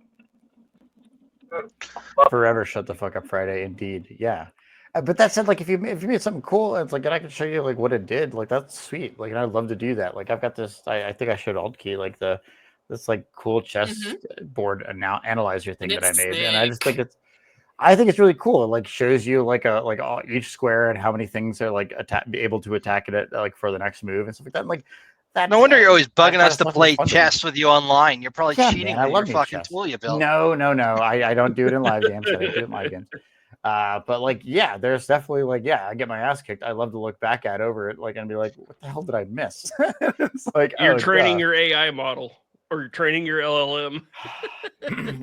Forever shut the fuck up Friday, indeed. Yeah. But that said, like if you made something cool, it's like, and I can show you like what it did. Like that's sweet. Like, and I'd love to do that. Like I've got this. I think I showed Aldkey like this like cool chess board analyzer thing that I made, and I just think it's. I think it's really cool. It like shows you like each square and how many things are like able to attack it like for the next move and stuff like that. Like that.
No wonder you're always bugging us to play chess with you online. You're probably cheating
man,
with your fucking tool you built.
No. I don't do it in live games. I don't do it in live games. But like, yeah, there's definitely like, yeah, I get my ass kicked. I love to look back at over it, like, and be like, what the hell did I miss? It's like
you're training your AI model or you're training your LLM.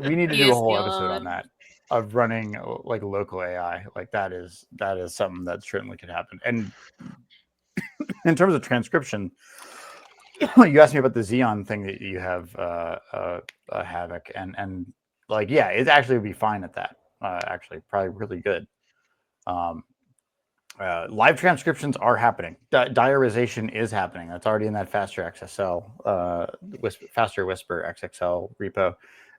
We need to do a whole episode on that. Of running like local AI, like that is something that certainly could happen. And in terms of transcription, you asked me about the Xeon thing that you have Havoc, and like yeah, it actually would be fine at that. Actually, probably really good. Live transcriptions are happening. Diarization is happening. That's already in that Faster XSL, Faster Whisper XXL repo.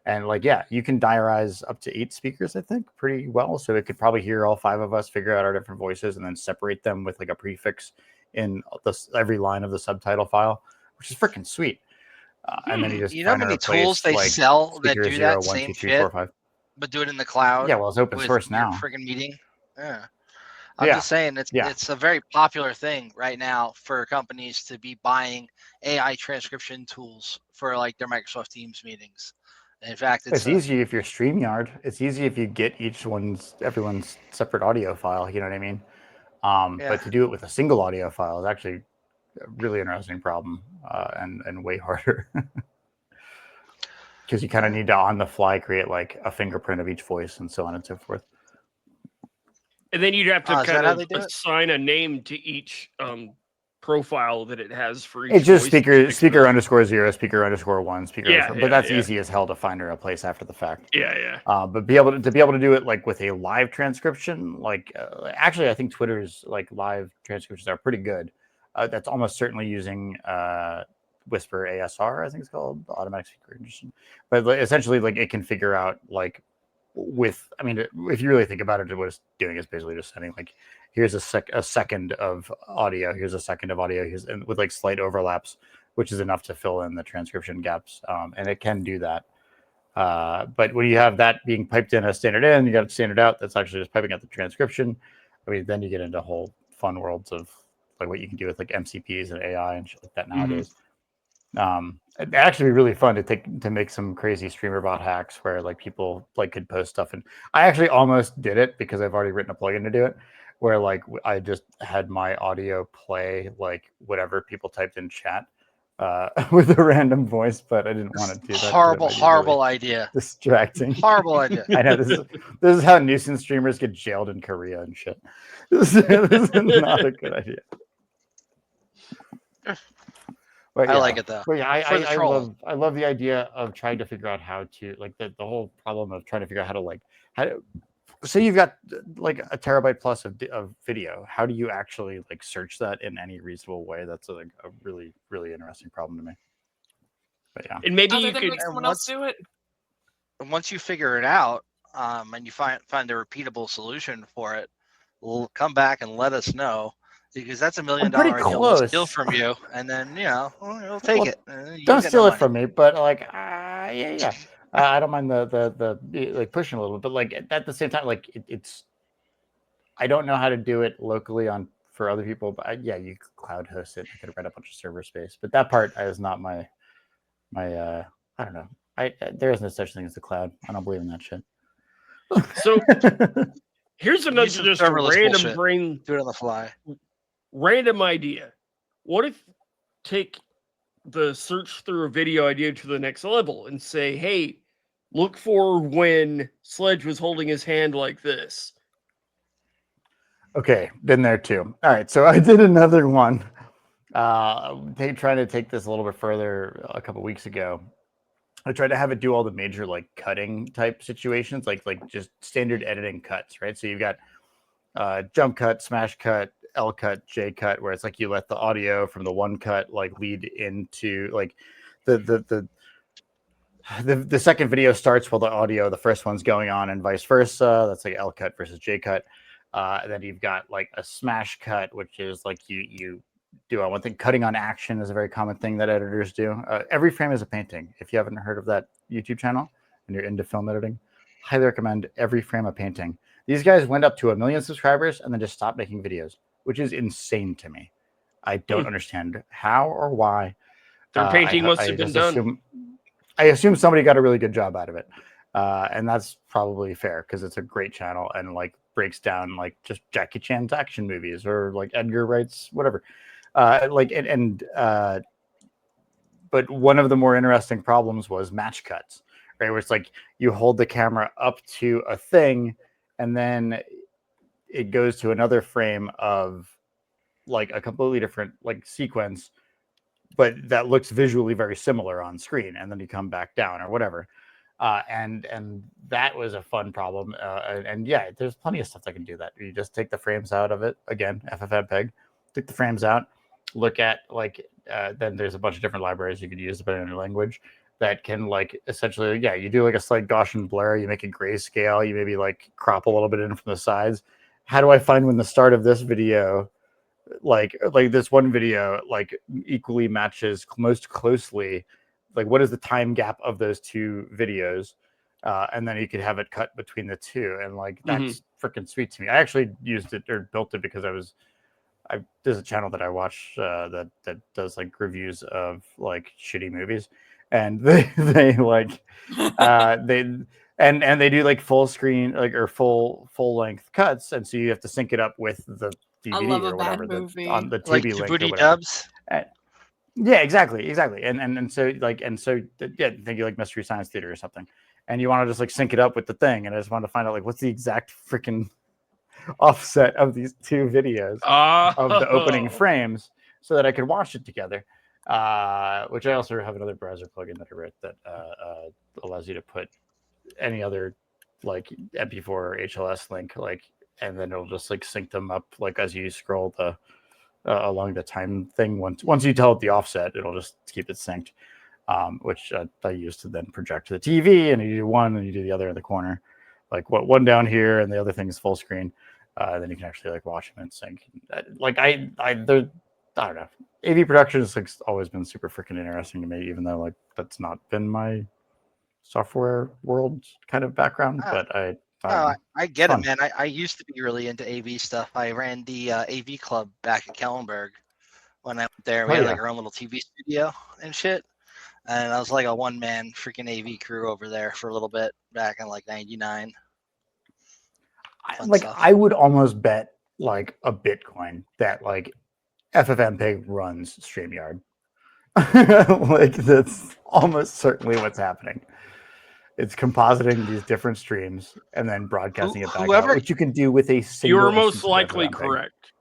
And like, yeah, you can diarize up to 8 speakers, I think, pretty well. So it could probably hear all 5 of us, figure out our different voices, and then separate them with like a prefix in every line of the subtitle file, which is freaking sweet. And then
you know how many tools they sell that do that same shit, but do it in the cloud?
Yeah, well, it's open source now.
Freaking meeting. Yeah. I'm just saying it's a very popular thing right now for companies to be buying AI transcription tools for like their Microsoft Teams meetings. In fact,
it's easy if you're StreamYard. It's easy if you get everyone's separate audio file. You know what I mean? But to do it with a single audio file is actually a really interesting problem and way harder because you kind of need to on the fly create like a fingerprint of each voice and so on and so forth.
And then you'd have to kind of assign a name to each profile that it has for each.
It's just speaker _0, speaker _1, speaker. But that's easy as hell to find or replace after the fact.
Yeah.
But be able to do it like with a live transcription, like actually, I think Twitter's like live transcriptions are pretty good. That's almost certainly using Whisper ASR, I think it's called, the automatic speaker recognition. But essentially, like it can figure out like I mean, if you really think about it, what it's doing is basically just sending like, here's a second of audio, here's a second of audio, with like slight overlaps which is enough to fill in the transcription gaps, and it can do that. But when you have that being piped in as standard in, you got standard out. That's actually just piping out the transcription. I mean, then you get into whole fun worlds of like what you can do with like MCPs and AI and shit like that nowadays. It'd actually be really fun to make some crazy streamer bot hacks where like people like could post stuff. And I actually almost did it because I've already written a plugin to do it, where like I just had my audio play like whatever people typed in chat with a random voice, but I didn't want to do that.
Horrible idea.
Distracting.
Horrible idea.
I know this is how nuisance streamers get jailed in Korea and shit. This is not a good idea. But,
I like it though.
But yeah, I love the idea of trying to figure out how to like the whole problem of trying to figure out how to say you've got like a terabyte plus of video. How do you actually like search that in any reasonable way? That's like a really, really interesting problem to me. But yeah,
and maybe
Other
you
than
could
make someone else do it.
And once you figure it out, and you find a repeatable solution for it, we'll come back and let us know. Because that's $1 million idea we'll steal from you, and then we'll take it.
Don't steal it from me, but like, yeah. I don't mind the like pushing a little bit, but like at the same time, like it's. I don't know how to do it locally for other people, but yeah, you cloud host it. I could rent a bunch of server space, but that part is not my. I don't know. There is no such thing as the cloud. I don't believe in that shit.
So here's another just a random brain
do it on the fly.
Random idea. What if take the search through a video idea to the next level and say, hey, look for when Sledge was holding his hand like this.
Okay, been there too. All right, so I did another one. Trying to take this a little bit further a couple weeks ago. I tried to have it do all the major like cutting type situations, like just standard editing cuts, right? So you've got jump cut, smash cut, L cut, J cut, where it's like you let the audio from the one cut like lead into like the second video starts while the first one's going on, and vice versa. That's like L cut versus J cut. And then you've got like a smash cut, which is like you do on one thing. Cutting on action is a very common thing that editors do. Every frame is a painting. If you haven't heard of that YouTube channel and you're into film editing, highly recommend Every Frame a Painting. These guys went up to 1 million subscribers and then just stopped making videos, which is insane to me. I don't understand how or why.
Their painting must have been done.
I assume somebody got a really good job out of it. And that's probably fair because it's a great channel and like breaks down like just Jackie Chan's action movies or like Edgar Wright's whatever. But one of the more interesting problems was match cuts, right? Where it's like you hold the camera up to a thing and then it goes to another frame of like a completely different like sequence, but that looks visually very similar on screen. And then you come back down or whatever. And that was a fun problem. And yeah, there's plenty of stuff that can do that. You just take the frames out of it again, FFmpeg, take the frames out, look at like, then there's a bunch of different libraries you could use depending on your language that can like essentially, yeah, you do like a slight Gaussian blur, you make it grayscale, you maybe like crop a little bit in from the sides. How do I find when the start of this video, like this one video, like equally matches most closely, like what is the time gap of those two videos? And then you could have it cut between the two. And like, that's freaking sweet to me. I actually used it or built it because there's a channel that I watch that does like reviews of like shitty movies. And they like, they do like full screen, like, or full length cuts. And so you have to sync it up with the DVD or whatever on the TV
like
link.
Djibouti dubs.
Yeah, exactly. And so yeah, think you like Mystery Science Theater or something, and you want to just like sync it up with the thing, and I just want to find out like what's the exact freaking offset of these two videos of the opening frames, so that I could watch it together. Which I also have another browser plugin that I wrote that allows you to put any other like MP4 or HLS link, like, and then it'll just like sync them up like as you scroll the along the time thing. Once you tell it the offset, it'll just keep it synced, which I use to then project to the TV, and you do one and you do the other in the corner, like one down here and the other thing is full screen. Then you can actually like watch them in sync. Like I I don't know. AV production has like always been super freaking interesting to me, even though like that's not been my software world kind of background. But
I get it, man. I used to be really into AV stuff. I ran the AV club back at Kellenberg when I went there. We had like our own little TV studio and shit. And I was like a one-man freaking AV crew over there for a little bit back in like '99.
I would almost bet like a Bitcoin that like FFmpeg runs StreamYard. Like that's almost certainly what's happening. It's compositing these different streams and then broadcasting it back out, which you can do with a single.
You're most likely correct.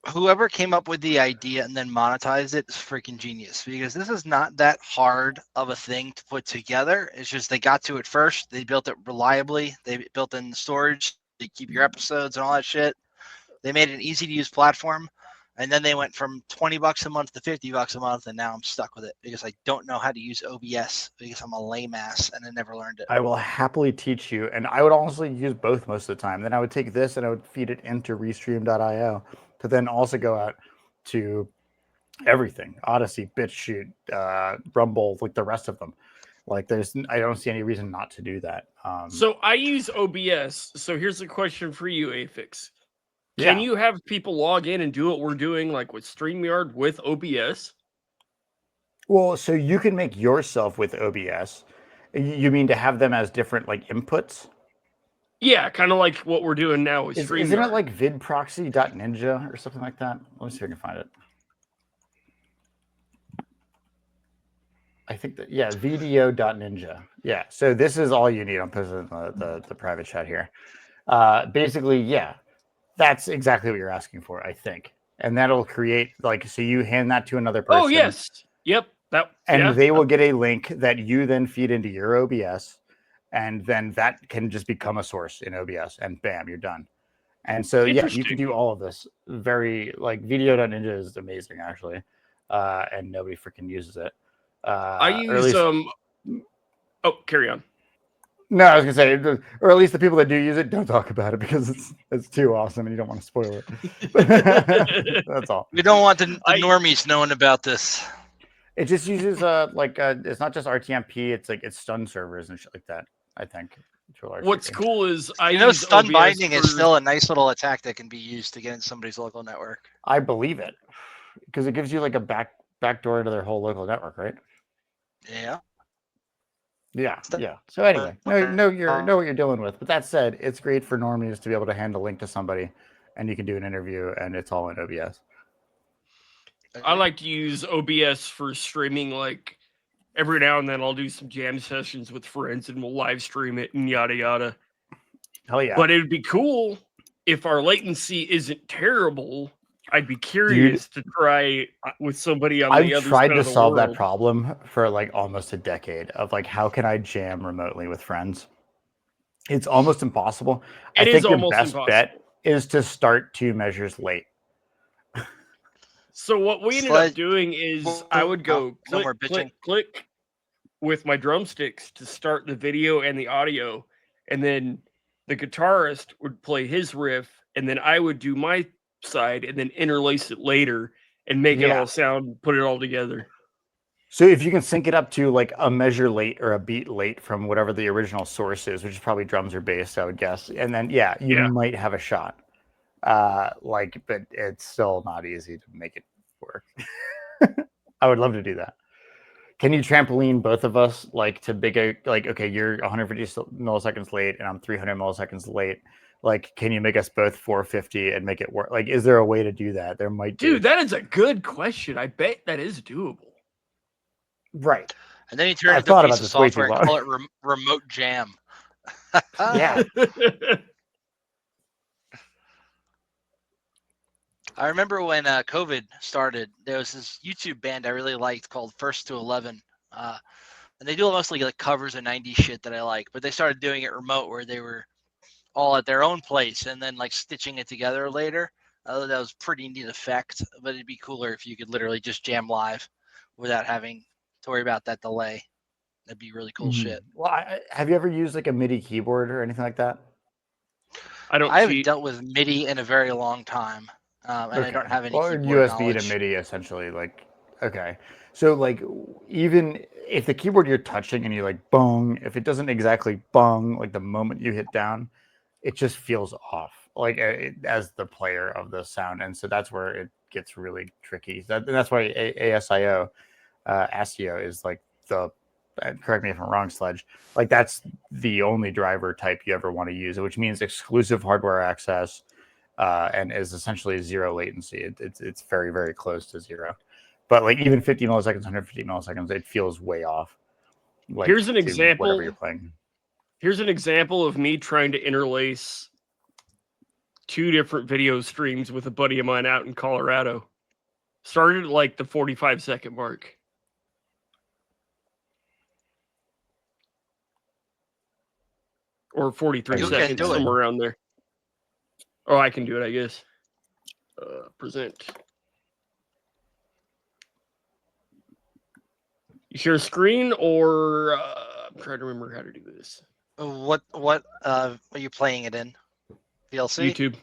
Whoever came up with the idea and then monetized it is freaking genius, because this is not that hard of a thing to put together. It's just they got to it first. They built it reliably. They built in storage. They keep your episodes and all that shit. They made it an easy to use platform. And then they went from $20 a month to $50 a month. And now I'm stuck with it because I don't know how to use OBS because I'm a lame ass and I never learned it.
I will happily teach you. And I would honestly use both most of the time. Then I would take this and I would feed it into Restream.io to then also go out to everything. Odyssey, BitChute, Rumble, like the rest of them. Like I don't see any reason not to do that.
So I use OBS. So here's a question for you, Afix. Can you have people log in and do what we're doing, like with StreamYard with OBS?
Well, so you can make yourself with OBS. You mean to have them as different like inputs?
Yeah, kind of like what we're doing now with StreamYard.
Isn't it like vidproxy.ninja or something like that? Let me see if I can find it. I think that, yeah, vdo.ninja. Yeah, so this is all you need. I'm posting in the private chat here. Basically, yeah, that's exactly what you're asking for, I think. And that'll create, like, so you hand that to another person.
Oh, yes. Yep.
They will get a link that you then feed into your OBS. And then that can just become a source in OBS. And bam, you're done. And so, yeah, you can do all of this. Very, like, Video.ninja is amazing, actually. And nobody freaking uses it.
I use, oh, carry on.
No, I was gonna say, or at least the people that do use it don't talk about it because it's too awesome and you don't want to spoil it. That's all.
We don't want the normies knowing about this.
It just uses it's not just RTMP. It's like it's stun servers and shit like that. I think.
What's cool is
stun
OBS
binding is still a nice little attack that can be used to get in somebody's local network.
I believe it because it gives you like a backdoor to their whole local network, right?
Yeah.
Yeah. So anyway, know what you're dealing with. But that said, it's great for normies to be able to hand a link to somebody, and you can do an interview, and it's all in OBS.
I like to use OBS for streaming. Like every now and then, I'll do some jam sessions with friends, and we'll live stream it and yada yada.
Hell yeah!
But it would be cool if our latency isn't terrible. I'd be curious to try with somebody on the other side of the world.
I've tried to solve that problem for like almost a decade of like, how can I jam remotely with friends? It's almost impossible. I think your best bet is to start 2 measures late.
So what we ended up doing is I would go click with my drumsticks to start the video and the audio. And then the guitarist would play his riff and then I would do my side and then interlace it later and make it all sound, put it all together.
So if you can sync it up to like a measure late or a beat late from whatever the original source is, which is probably drums or bass, I would guess, and then you might have a shot. But it's still not easy to make it work. I would love to do that. Can you trampoline both of us like to okay, you're 150 milliseconds late and I'm 300 milliseconds late. Like, can you make us both 450 and make it work? Like, is there a way to do that? There might be.
Dude, that is a good question. I bet that is doable.
Right.
And then you turn it into a piece of software and call it Remote Jam.
Yeah.
I remember when COVID started, there was this YouTube band I really liked called First to 11. And they do mostly like covers of 90s shit that I like. But they started doing it remote where they were all at their own place and then like stitching it together later. That was pretty neat effect, but it'd be cooler if you could literally just jam live without having to worry about that delay. That'd be really cool shit.
Well, have you ever used like a MIDI keyboard or anything like that?
I haven't dealt with MIDI in a very long time. and I don't have any
Well,
keyboard
USB
knowledge.
to MIDI, essentially. Like, okay. So, like, even if the keyboard you're touching and you like bong, if it doesn't exactly bong, like the moment you hit down, it just feels off, like as the player of the sound. And so that's where it gets really tricky. And that's why ASIO, ASIO is like the, correct me if I'm wrong, Sledge, like that's the only driver type you ever want to use, which means exclusive hardware access and is essentially zero latency. It's very, very close to zero. But like even 50 milliseconds, 150 milliseconds, it feels way off. Like,
here's an example.
Whatever you're playing.
Here's an example of me trying to interlace 2 different video streams with a buddy of mine out in Colorado. Started at like the 45-second mark. Or 43 seconds, somewhere around there. Oh, I can do it, I guess. Present. You share screen, or I'm trying to remember how to do this.
What are you playing it in? VLC?
YouTube.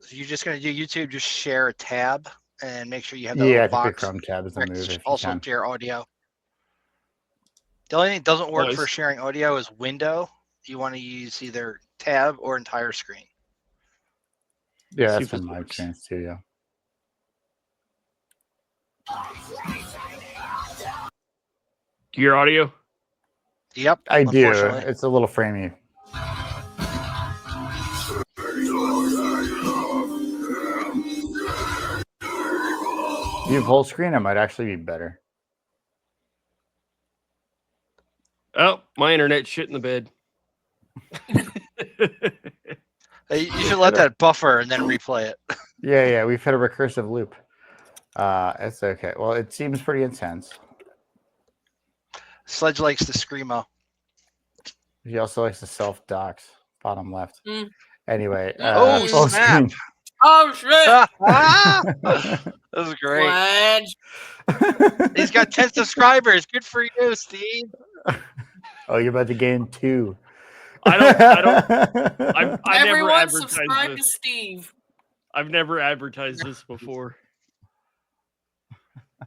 So you're just going to do YouTube, just share a tab and make sure you have that
Yeah,
little
I think the
box.
Chrome tab is the move if you
Also
can.
share audio. The only thing that doesn't work
Nice.
for sharing audio is window. You want to use either tab or entire screen.
Yeah, that's
Super
been my experience too, yeah.
Do you hear audio?
Yep.
I do.
unfortunately.
It's a little framey. If you have whole screen, it might actually be better.
Oh, my internet shit in the bed.
You should let that buffer and then replay it.
Yeah, we've hit a recursive loop. It's okay. Well, it seems pretty intense.
Sledge likes the screamo.
He also likes to self-dox, bottom left.
Mm.
Anyway.
Oh,
full
snap.
screen.
Oh shit!
That was great.
Sledge.
He's got 10 subscribers. Good for you, Steve.
Oh, you're about to gain 2.
I never
Everyone
advertised
subscribe to
this.
Steve.
I've never advertised this before.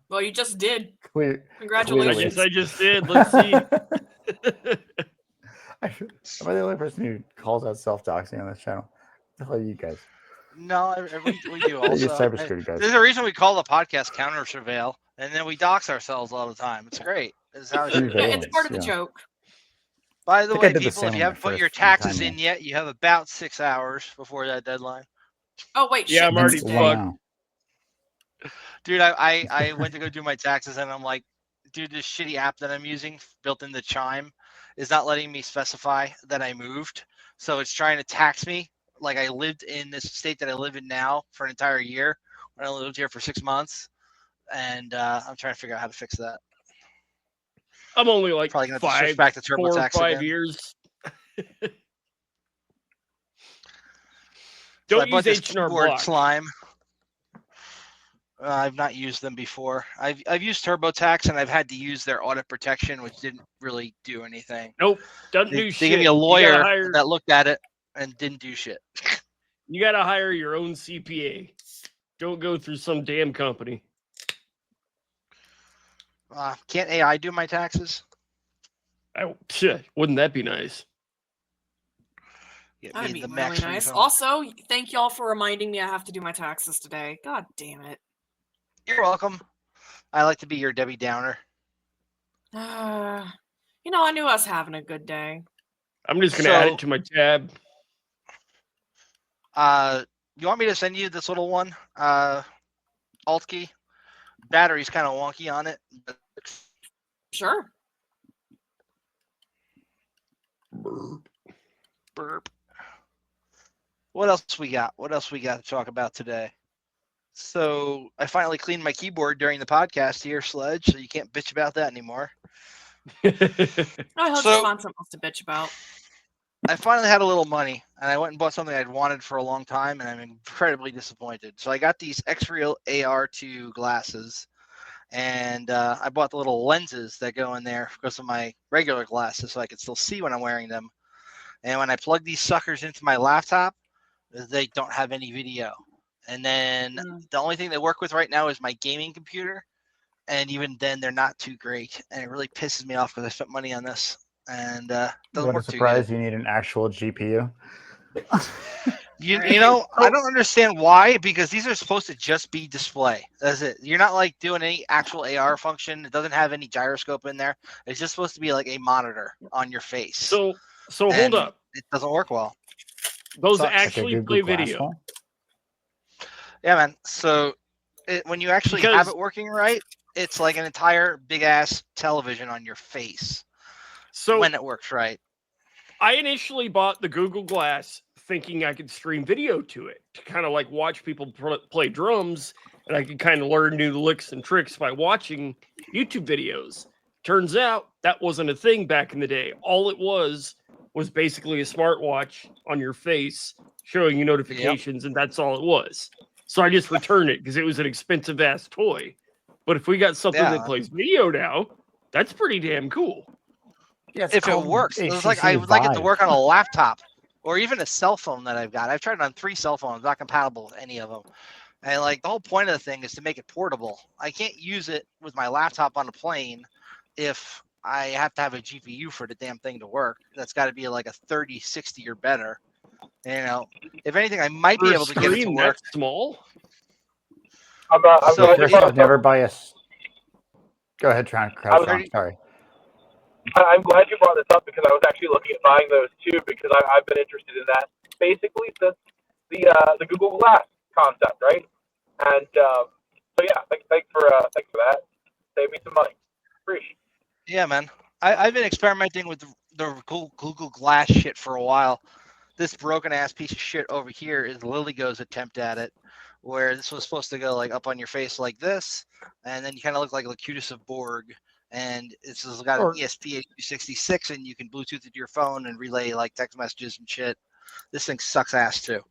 Well, you just did.
I
Congratulations.
Yes, I just did. Let's see.
Am I the only person who calls out self-doxing on this channel? The hell are you guys?
No, we do also.
You're cybersecurity guys.
There's a reason we call the podcast Counter Surveil, and then we dox ourselves all the time. It's great. It's
part of the joke.
By the
I think I
way,
did the
people,
same
if you
on
haven't
my
put your
first time
taxes in
here.
yet, you have about 6 hours before that deadline.
Oh wait,
Yeah,
shit,
I'm already
that's
fucked.
today.
Dude, I went to go do my taxes, and I'm like, dude, this shitty app that I'm using, built into Chime, is not letting me specify that I moved. So it's trying to tax me like I lived in this state that I live in now for an entire year when I lived here for 6 months. And I'm trying to figure out how to fix that.
I'm only like
Probably gonna have to switch back to
4 or
TurboTax
5
again.
years.
So
Don't
I bought
use
this
H&R
keyboard
Block.
Slime. I've not used them before. I've used TurboTax, and I've had to use their audit protection, which didn't really do anything.
Nope, doesn't
They,
do
they
shit.
gave me a
You gotta
lawyer
hire-
that looked at it and didn't do shit.
You got to hire your own CPA. Don't go through some damn company.
Can't AI do my taxes?
Wouldn't that be nice?
Get
That'd
me
be
the
really
max
nice.
refund.
Also, thank y'all for reminding me I have to do my taxes today. God damn it.
You're welcome. I like to be your Debbie Downer.
I knew I was having a good day.
I'm just going to add it to my tab.
You want me to send you this little one? Alt key. Battery's kind of wonky on it. But
Sure.
burp. What else we got? What else we got to talk about today? So I finally cleaned my keyboard during the podcast here, Sledge, so you can't bitch about that anymore.
I hope
So-
you find something else to bitch about.
I finally had a little money, and I went and bought something I'd wanted for a long time, and I'm incredibly disappointed. So I got these X-Real AR2 glasses, and I bought the little lenses that go in there because of my regular glasses, so I could still see when I'm wearing them. And when I plug these suckers into my laptop, they don't have any video. And then the only thing they work with right now is my gaming computer. And even then, they're not too great. And it really pisses me off because I spent money on this. And doesn't
What a
work too good.
surprise! You need an actual GPU.
You know, I don't understand why, because these are supposed to just be display. That's it. You're not like doing any actual AR function. It doesn't have any gyroscope in there. It's just supposed to be like a monitor on your face.
So hold up.
It doesn't work well.
Those
Sucks.
actually play video.
Yeah, man. So when you actually have it working right, it's like an entire big ass television on your face.
So
when it works right.
I initially bought the Google Glass thinking I could stream video to it to kind of like watch people play drums, and I could kind of learn new licks and tricks by watching YouTube videos. Turns out that wasn't a thing back in the day. All it was basically a smartwatch on your face showing you notifications, and that's all it was. So I just returned it because it was an expensive ass toy. But if we got something that plays video now, that's pretty damn cool.
Yeah,
if it works, it's like I would like it to work on a laptop or even a cell phone that I've got. I've tried it on 3 cell phones, not compatible with any of them. And like the whole point of the thing is to make it portable. I can't use it with my laptop on a plane if I have to have a GPU for the damn thing to work. That's got to be like a 3060 or better. You know, if anything, I might be able to get it to work.
Small.
I've never buy a. Go ahead, Tron. Sorry.
I'm glad you brought this up because I was actually looking at buying those too because I've been interested in that basically since the Google Glass concept, right? And so yeah, thanks for that. Save me some money. Appreciate it.
Yeah, man. I've been experimenting with the Google Glass shit for a while. This broken ass piece of shit over here is LilyGo's attempt at it, where this was supposed to go like up on your face like this, and then you kind of look like Locutus of Borg. And it's got an ESP8266, and you can Bluetooth it to your phone and relay like text messages and shit. This thing sucks ass too.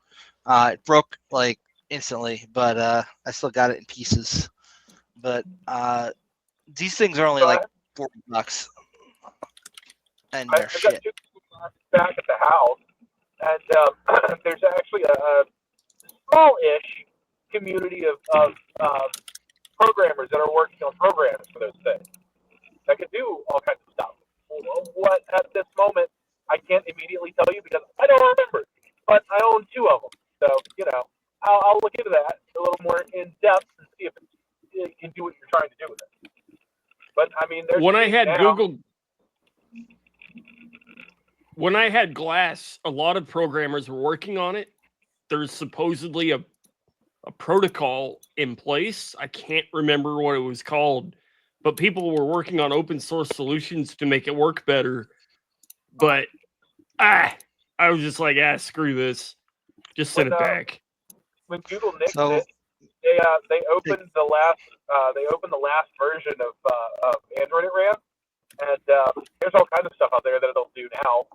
It broke like instantly, but I still got it in pieces. But these things are only like $40, and they're shit.
I've got 2 back at the house, and there's actually a small-ish community of programmers that are working on programs for those things. I can do all kinds of stuff. What at this moment I can't immediately tell you because I don't remember. But I own 2 of them, so you know I'll look into that a little more in depth and see if it can do what you're trying to do with it. But I mean,
when I had Glass, a lot of programmers were working on it. There's supposedly a protocol in place. I can't remember what it was called. But people were working on open source solutions to make it work better. But I was just like, screw this. Just send it back.
When Google nixed it, they opened the last version of Android it ran, and there's all kinds of stuff out there that it'll do now.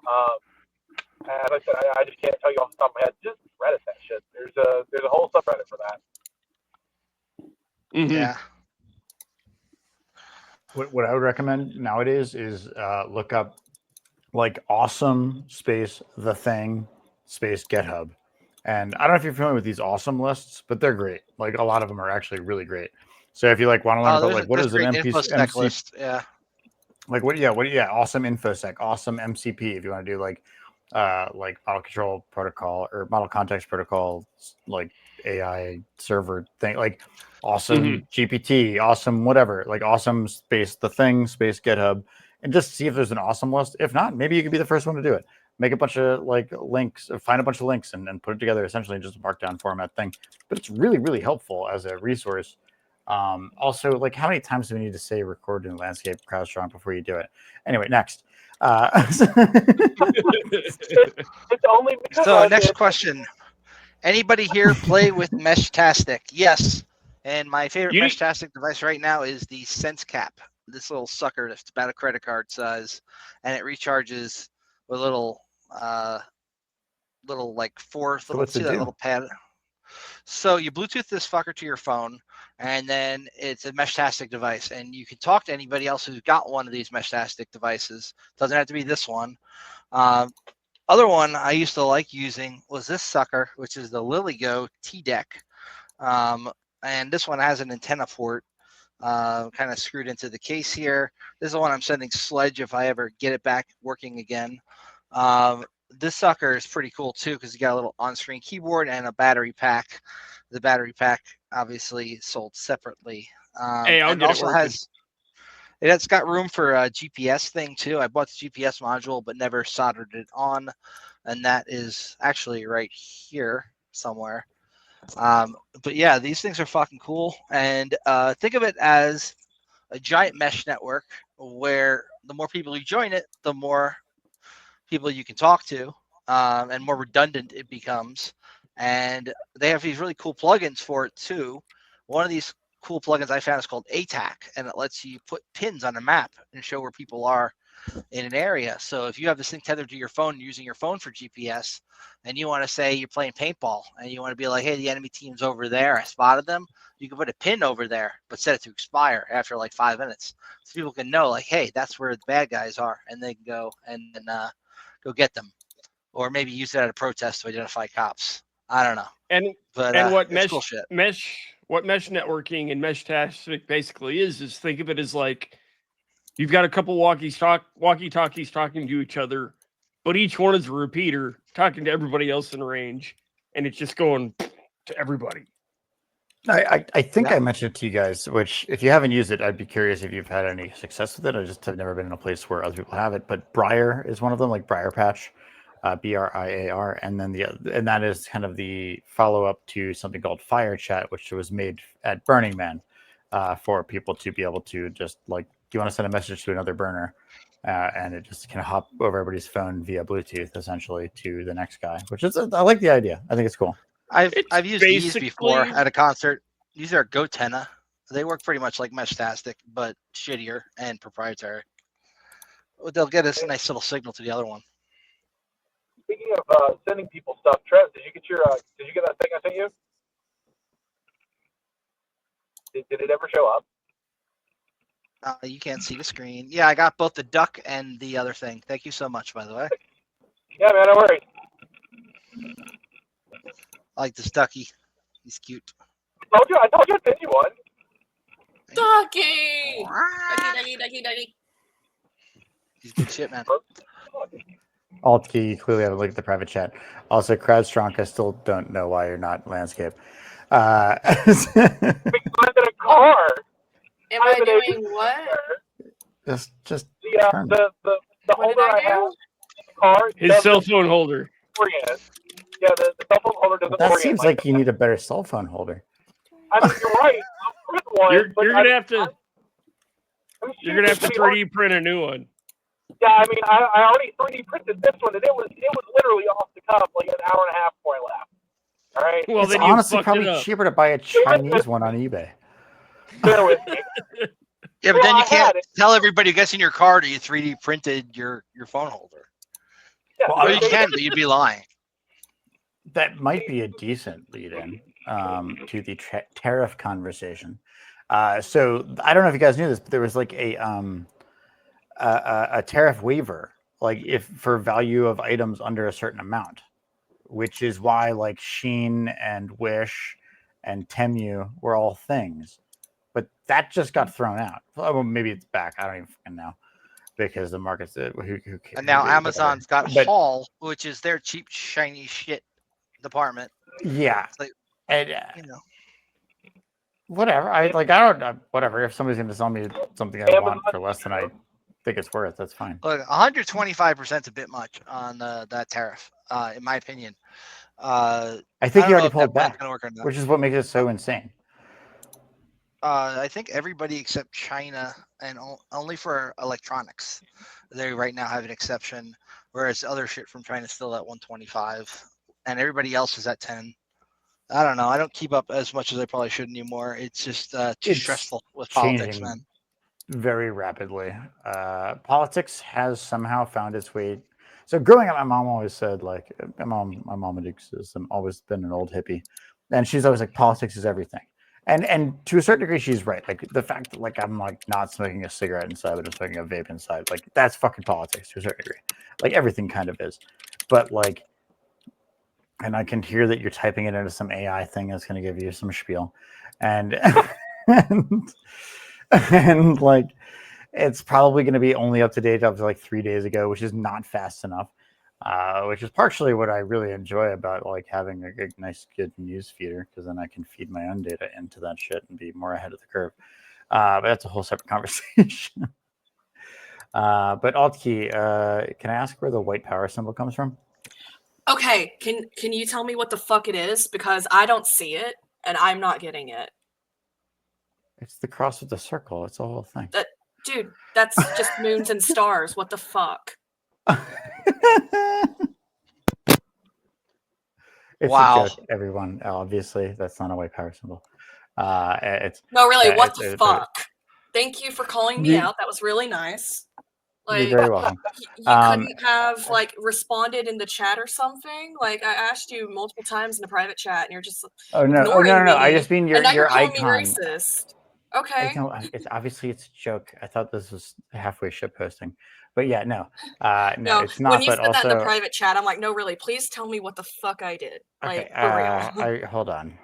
As I said, I just can't tell you off the top of my head. Just Reddit that shit. There's a whole subreddit for that.
Mm-hmm.
Yeah.
What I would recommend nowadays is look up like awesome space the thing space GitHub. And I don't know if you're familiar with these awesome lists, but they're great. Like a lot of them are actually really great. So if you like want to learn about like what is an MC
list? Yeah.
Like awesome infosec, awesome MCP if you want to do like model control protocol or model context protocol, like AI server thing, like awesome GPT, awesome whatever, like awesome space the thing space GitHub, and just see if there's an awesome list. If not, maybe you could be the first one to do it. Make a bunch of like links, or find a bunch of links and put it together essentially in just a markdown format thing. But it's really, really helpful as a resource. Also, like how many times do we need to say record in landscape CrowdStrong before you do it? Anyway, next.
It's only
so next question. Anybody here play with Meshtastic? Yes. And my favorite Meshtastic device right now is the SenseCap. This little sucker that's about a credit card size, and it recharges with little like 4 little pad. So you Bluetooth this fucker to your phone, and then it's a Meshtastic device, and you can talk to anybody else who's got one of these Meshtastic devices. Doesn't have to be this one. Other one I used to like using was this sucker, which is the LilyGo T-Deck. And this one has an antenna port kind of screwed into the case here. This is the one I'm sending Sledge if I ever get it back working again. This sucker is pretty cool too because you got a little on-screen keyboard and a battery pack. The battery pack obviously sold separately.
Hey, I'll get
also
it working.
It's got room for a GPS thing too. I bought the GPS module but never soldered it on, and that is actually right here somewhere. But yeah, these things are fucking cool, and think of it as a giant mesh network where the more people you join it, the more people you can talk to, and more redundant it becomes. And they have these really cool plugins for it too. One of these cool plugins I found is called ATAC, and it lets you put pins on a map and show where people are in an area. So if you have this thing tethered to your phone, using your phone for GPS, and you want to say you're playing paintball and you want to be like, hey, the enemy team's over there, I spotted them, you can put a pin over there but set it to expire after like 5 minutes, so people can know like, hey, that's where the bad guys are, and they can go and go get them, or maybe use it at a protest to identify cops. I don't know.
And what mesh networking and Meshtastic basically is think of it as like you've got a couple walkie-talkies talking to each other, but each one is a repeater talking to everybody else in range, and it's just going to everybody.
I think I mentioned it to you guys, which if you haven't used it, I'd be curious if you've had any success with it. I just have never been in a place where other people have it, but Briar is one of them, like Briar Patch, BRIAR, and then and that is kind of the follow-up to something called Fire Chat, which was made at Burning Man for people to be able to just like, do you want to send a message to another burner? And it just can hop over everybody's phone via Bluetooth, essentially, to the next guy, which is, I like the idea. I think it's cool.
I've used these before at a concert. These are Gotenna. They work pretty much like Meshtastic, but shittier and proprietary. They'll get us a nice little signal to the other one.
Speaking of sending people stuff, Trev, did you get that thing I sent you? Did it ever show up?
You can't see the screen. Yeah, I got both the duck and the other thing. Thank you so much, by the way.
Yeah, man, no worries.
I like this ducky. He's cute.
I told you I'd send you one.
Ducky! Ducky.
He's good shit, man.
Alt key, clearly have a look at the private chat. Also, CrowdStrong, I still don't know why you're not landscape.
Because I'm in a car.
Am I doing what?
Just
the holder I have in the car.
His cell phone holder.
Orient. Yeah, the cell phone holder doesn't
that
orient.
seems like you need a better cell phone holder.
I mean, you're right.
You're gonna have to 3D print a new one.
Yeah, I mean, I already 3D printed this one, and it was literally off the cuff, like an hour and a half before I left. All right.
Well, it's honestly probably cheaper to buy a Chinese one on eBay.
Bear with me.
Yeah, but then you can't tell everybody who gets in your car that you 3D printed your phone holder.
Yeah,
well, you can, but you'd be lying.
That might be a decent lead-in to the tariff conversation. So I don't know if you guys knew this, but there was like a tariff waiver, like if for value of items under a certain amount, which is why like Shein and Wish and Temu were all things. But that just got thrown out. Well, maybe it's back. I don't even know because the market's who
and now Amazon's got Haul, which is their cheap shiny shit department.
Yeah,
like,
and whatever. Whatever. If somebody's going to sell me something I want for less than I think it's worth, that's fine.
Look, 125% is a bit much on that tariff, in my opinion.
I think you already pulled back, which is what makes it so insane.
I think everybody except China, and only for electronics, they right now have an exception, whereas other shit from China is still at 125, and everybody else is at 10. I don't know. I don't keep up as much as I probably should anymore. It's just too stressful with politics, man.
Very rapidly. Politics has somehow found its way. So growing up, my mom always said, like, my mom has always been an old hippie, and she's always like, politics is everything. And to a certain degree, she's right. Like the fact that like I'm like not smoking a cigarette inside, but I'm smoking a vape inside, like that's fucking politics to a certain degree. Like everything kind of is. But like and I can hear that you're typing it into some AI thing that's going to give you some spiel, and and like it's probably going to be only up to date up to like 3 days ago, which is not fast enough. Which is partially what I really enjoy about like having a nice, good news feeder, because then I can feed my own data into that shit and be more ahead of the curve. But that's a whole separate conversation. But Altkey, can I ask where the white power symbol comes from?
Okay, can you tell me what the fuck it is? Because I don't see it, and I'm not getting it.
It's the cross with the circle. It's a whole thing.
Dude, that's just moons and stars. What the fuck?
It's
wow.
a joke, everyone. Obviously, that's not a white power symbol. It's
no, really. What the fuck? Thank you for calling me out. That was really nice. Like,
you're very welcome.
You couldn't have like responded in the chat or something. Like I asked you multiple times in the private chat, and you're just
no. I just mean your icon.
Me racist. Okay.
It's obviously it's a joke. I thought this was halfway shit posting, but yeah, no, it's not.
When you
but
said
also,
that in the private chat, I'm like, no, really, please tell me what the fuck I did. Like,
okay,
for real.
hold on.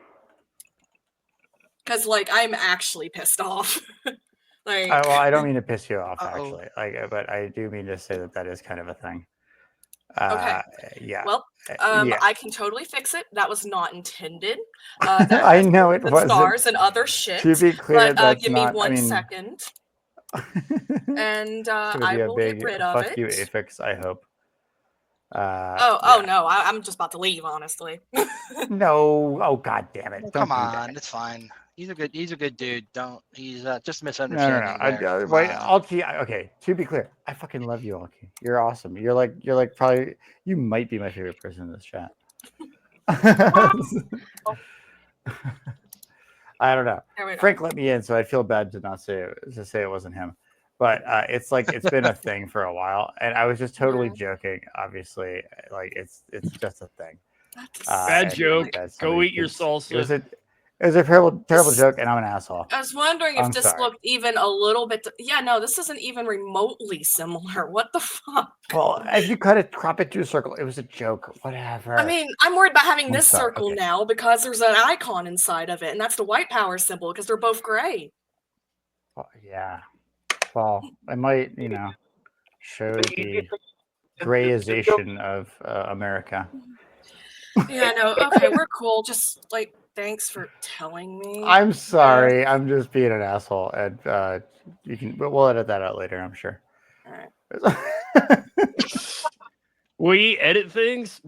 Because like I'm actually pissed off. Like,
well, I don't mean to piss you off, actually. Like, but I do mean to say that is kind of a thing.
Okay.
Yeah.
Well,
yeah.
I can totally fix it. That was not intended.
I know it wasn't.
Stars and other shit.
To be clear,
but give
not,
me one second, and I will get rid of it.
Fuck you, Aphex. I hope.
Oh no! I'm just about to leave. Honestly.
No. Oh god damn it!
Come on, it's fine. He's a good dude. Don't. He's just misunderstanding.
No. Wait, Altkey. Okay, to be clear, I fucking love you, Altkey. You're awesome. You're like probably you might be my favorite person in this chat. I don't know. Frank let me in, so I feel bad to not say it wasn't him. But it's like it's been a thing for a while, and I was just totally joking. Obviously, like it's just a thing.
Bad joke. Go eat your salsa.
It was a terrible joke, and I'm an asshole.
I was wondering if this looked even a little bit. Yeah, no, this isn't even remotely similar. What the fuck?
Well, if you crop it to a circle, it was a joke. Whatever.
I mean, I'm worried about having this circle now because there's an icon inside of it, and that's the white power symbol because they're both gray.
Well, yeah. Well, I might, show the grayization of America.
Yeah, no, okay, we're cool. Just like. Thanks for telling me.
I'm sorry. I'm just being an asshole, and we'll edit that out later. I'm sure.
All right.
We edit things.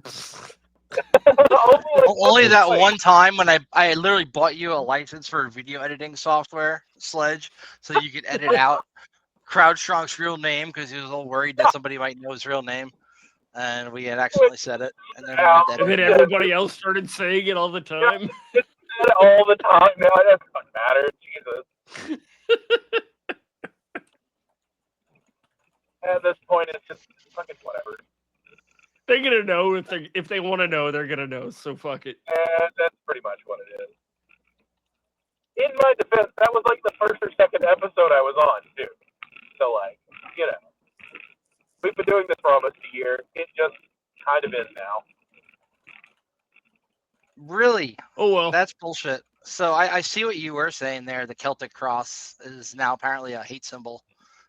Only that one time when I literally bought you a license for video editing software, Sledge, so you could edit out CrowdStrong's real name because he was all worried that somebody might know his real name. And we had accidentally said it, and then
everybody else started saying it all the time.
Just said it all the time. No, it doesn't matter. Jesus. At this point, it's just fucking whatever.
They're gonna know if they want to know, they're gonna know. So fuck it.
That's pretty much what it is. In my defense, that was like the first or second episode I was on too. So like, we've been doing this for almost a year. It just kind of is now.
Really?
Oh, well.
That's bullshit. So I see what you were saying there. The Celtic cross is now apparently a hate symbol.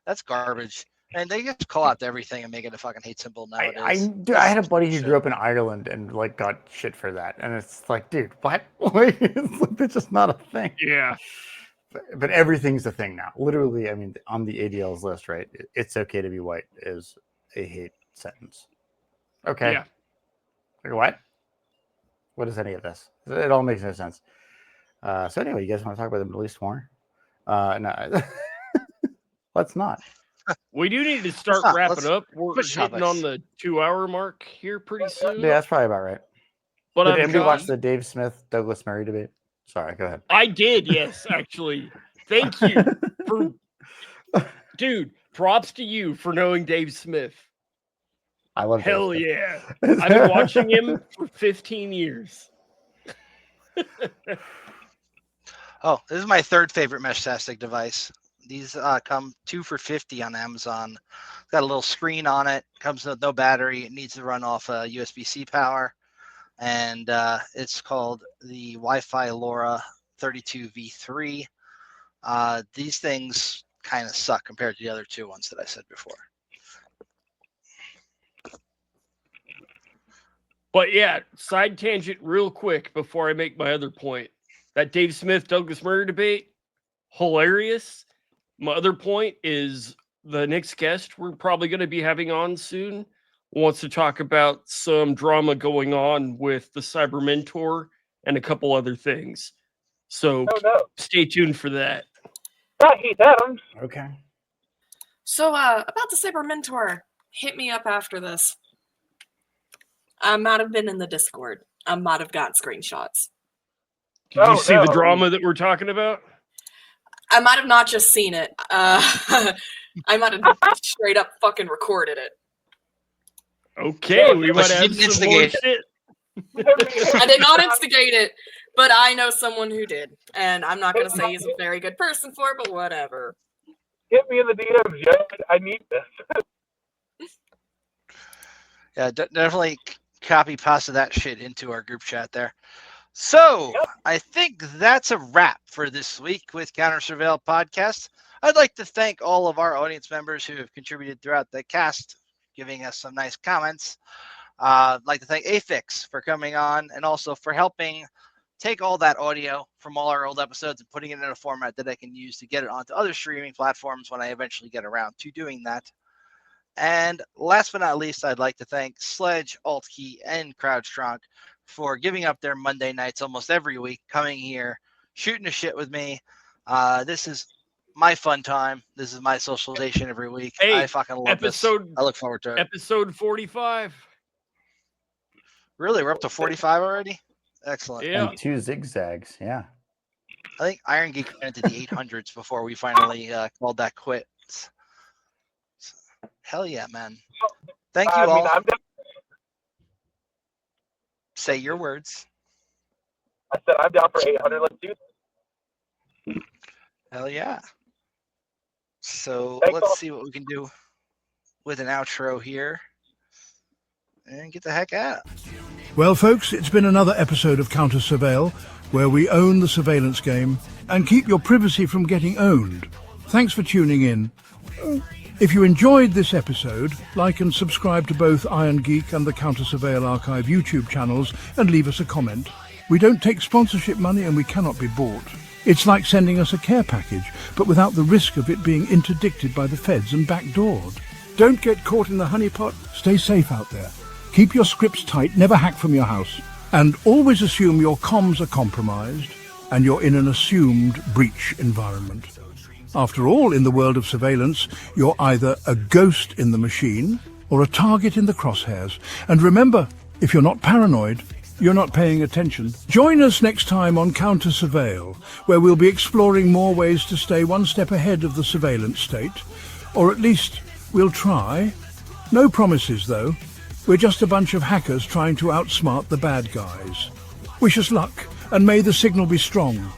That's garbage. And they just call out everything and make it a fucking hate symbol nowadays.
I had a buddy who grew up in Ireland and like got shit for that. And it's like, dude, what? It's just not a thing.
Yeah.
But everything's a thing now. Literally, I mean, on the ADL's list, right? It's okay to be white is a hate sentence. Okay.
Yeah.
Like, what? What is any of this? It all makes no sense. So anyway, you guys want to talk about the Middle East war? No. Let's not.
We do need to start wrapping up. We're hitting on the 2-hour mark here pretty soon.
Yeah, that's probably about right.
But
did anybody watch the Dave Smith Douglas Murray debate? Sorry, go ahead.
I did, yes, actually. Thank you. Dude, props to you for knowing Dave Smith.
I love
Hell yeah. I've been watching him for 15 years.
Oh, this is my third favorite Meshtastic device. These come 2 for $50 on Amazon. It's got a little screen on it. Comes with no battery. It needs to run off USB-C power. and it's called the Wi-Fi LoRa 32V3. These things kind of suck compared to the other two ones that I said before.
But yeah, side tangent real quick before I make my other point. That Dave Smith, Douglas Murray debate, hilarious. My other point is the next guest we're probably going to be having on soon wants to talk about some drama going on with the Cyber Mentor and a couple other things. So stay tuned for that.
Not Heath Adams.
Okay.
So, about the Cyber Mentor, hit me up after this. I might have been in the Discord. I might have got screenshots.
Did you see the drama that we're talking about?
I might have not just seen it. I might have straight up fucking recorded it.
Okay, we might have some more shit.
I did not instigate it, but I know someone who did. And I'm not going to say he's a very good person for it, but whatever.
Hit me in the DMs, yeah. I need this.
Yeah, definitely copy pasta that shit into our group chat there. So I think that's a wrap for this week with Counter Surveil Podcast. I'd like to thank all of our audience members who have contributed throughout the cast, giving us some nice comments. I'd like to thank Afix for coming on and also for helping take all that audio from all our old episodes and putting it in a format that I can use to get it onto other streaming platforms when I eventually get around to doing that. And last but not least, I'd like to thank Sledge, Altkey, and CrowdStrong for giving up their Monday nights almost every week, coming here, shooting the shit with me. This is my fun time. This is my socialization every week.
Hey,
I fucking love this. I look forward to it.
Episode 45.
Really? We're up to 45 already? Excellent.
Yeah.
And 2 zigzags, yeah.
I think Iron Geek went into the 800s before we finally called that quits. Hell yeah, man. Thank you all. Say your words.
I said I'm down for 800. Let's do this.
Hell yeah. So
Thanks
let's
all.
see what we can do with an outro here and get the heck out.
Well, folks, it's been another episode of Counter Surveil, where we own the surveillance game and keep your privacy from getting owned. Thanks for tuning in. If you enjoyed this episode, like and subscribe to both Iron Geek and the Counter Surveil Archive YouTube channels and leave us a comment. We don't take sponsorship money and we cannot be bought. It's like sending us a care package, but without the risk of it being interdicted by the feds and backdoored. Don't get caught in the honeypot. Stay safe out there. Keep your scripts tight, never hack from your house. And always assume your comms are compromised and you're in an assumed breach environment. After all, in the world of surveillance, you're either a ghost in the machine or a target in the crosshairs. And remember, if you're not paranoid, you're not paying attention. Join us next time on Counter Surveil, where we'll be exploring more ways to stay one step ahead of the surveillance state. Or at least, we'll try. No promises, though. We're just a bunch of hackers trying to outsmart the bad guys. Wish us luck, and may the signal be strong.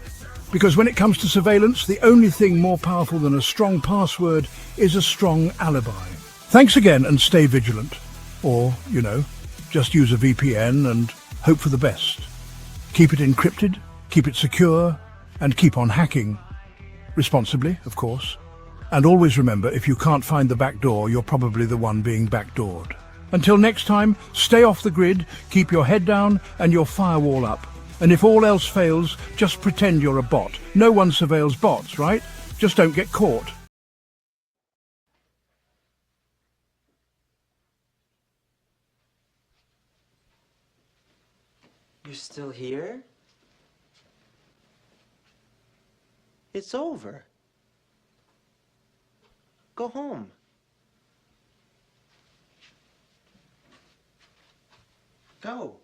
Because when it comes to surveillance, the only thing more powerful than a strong password is a strong alibi. Thanks again, and stay vigilant. Or, just use a VPN and hope for the best. Keep it encrypted, keep it secure, and keep on hacking. Responsibly, of course. And always remember, if you can't find the back door, you're probably the one being backdoored. Until next time, stay off the grid, keep your head down and your firewall up. And if all else fails, just pretend you're a bot. No one surveils bots, right? Just don't get caught.
You're still here? It's over. Go home. Go.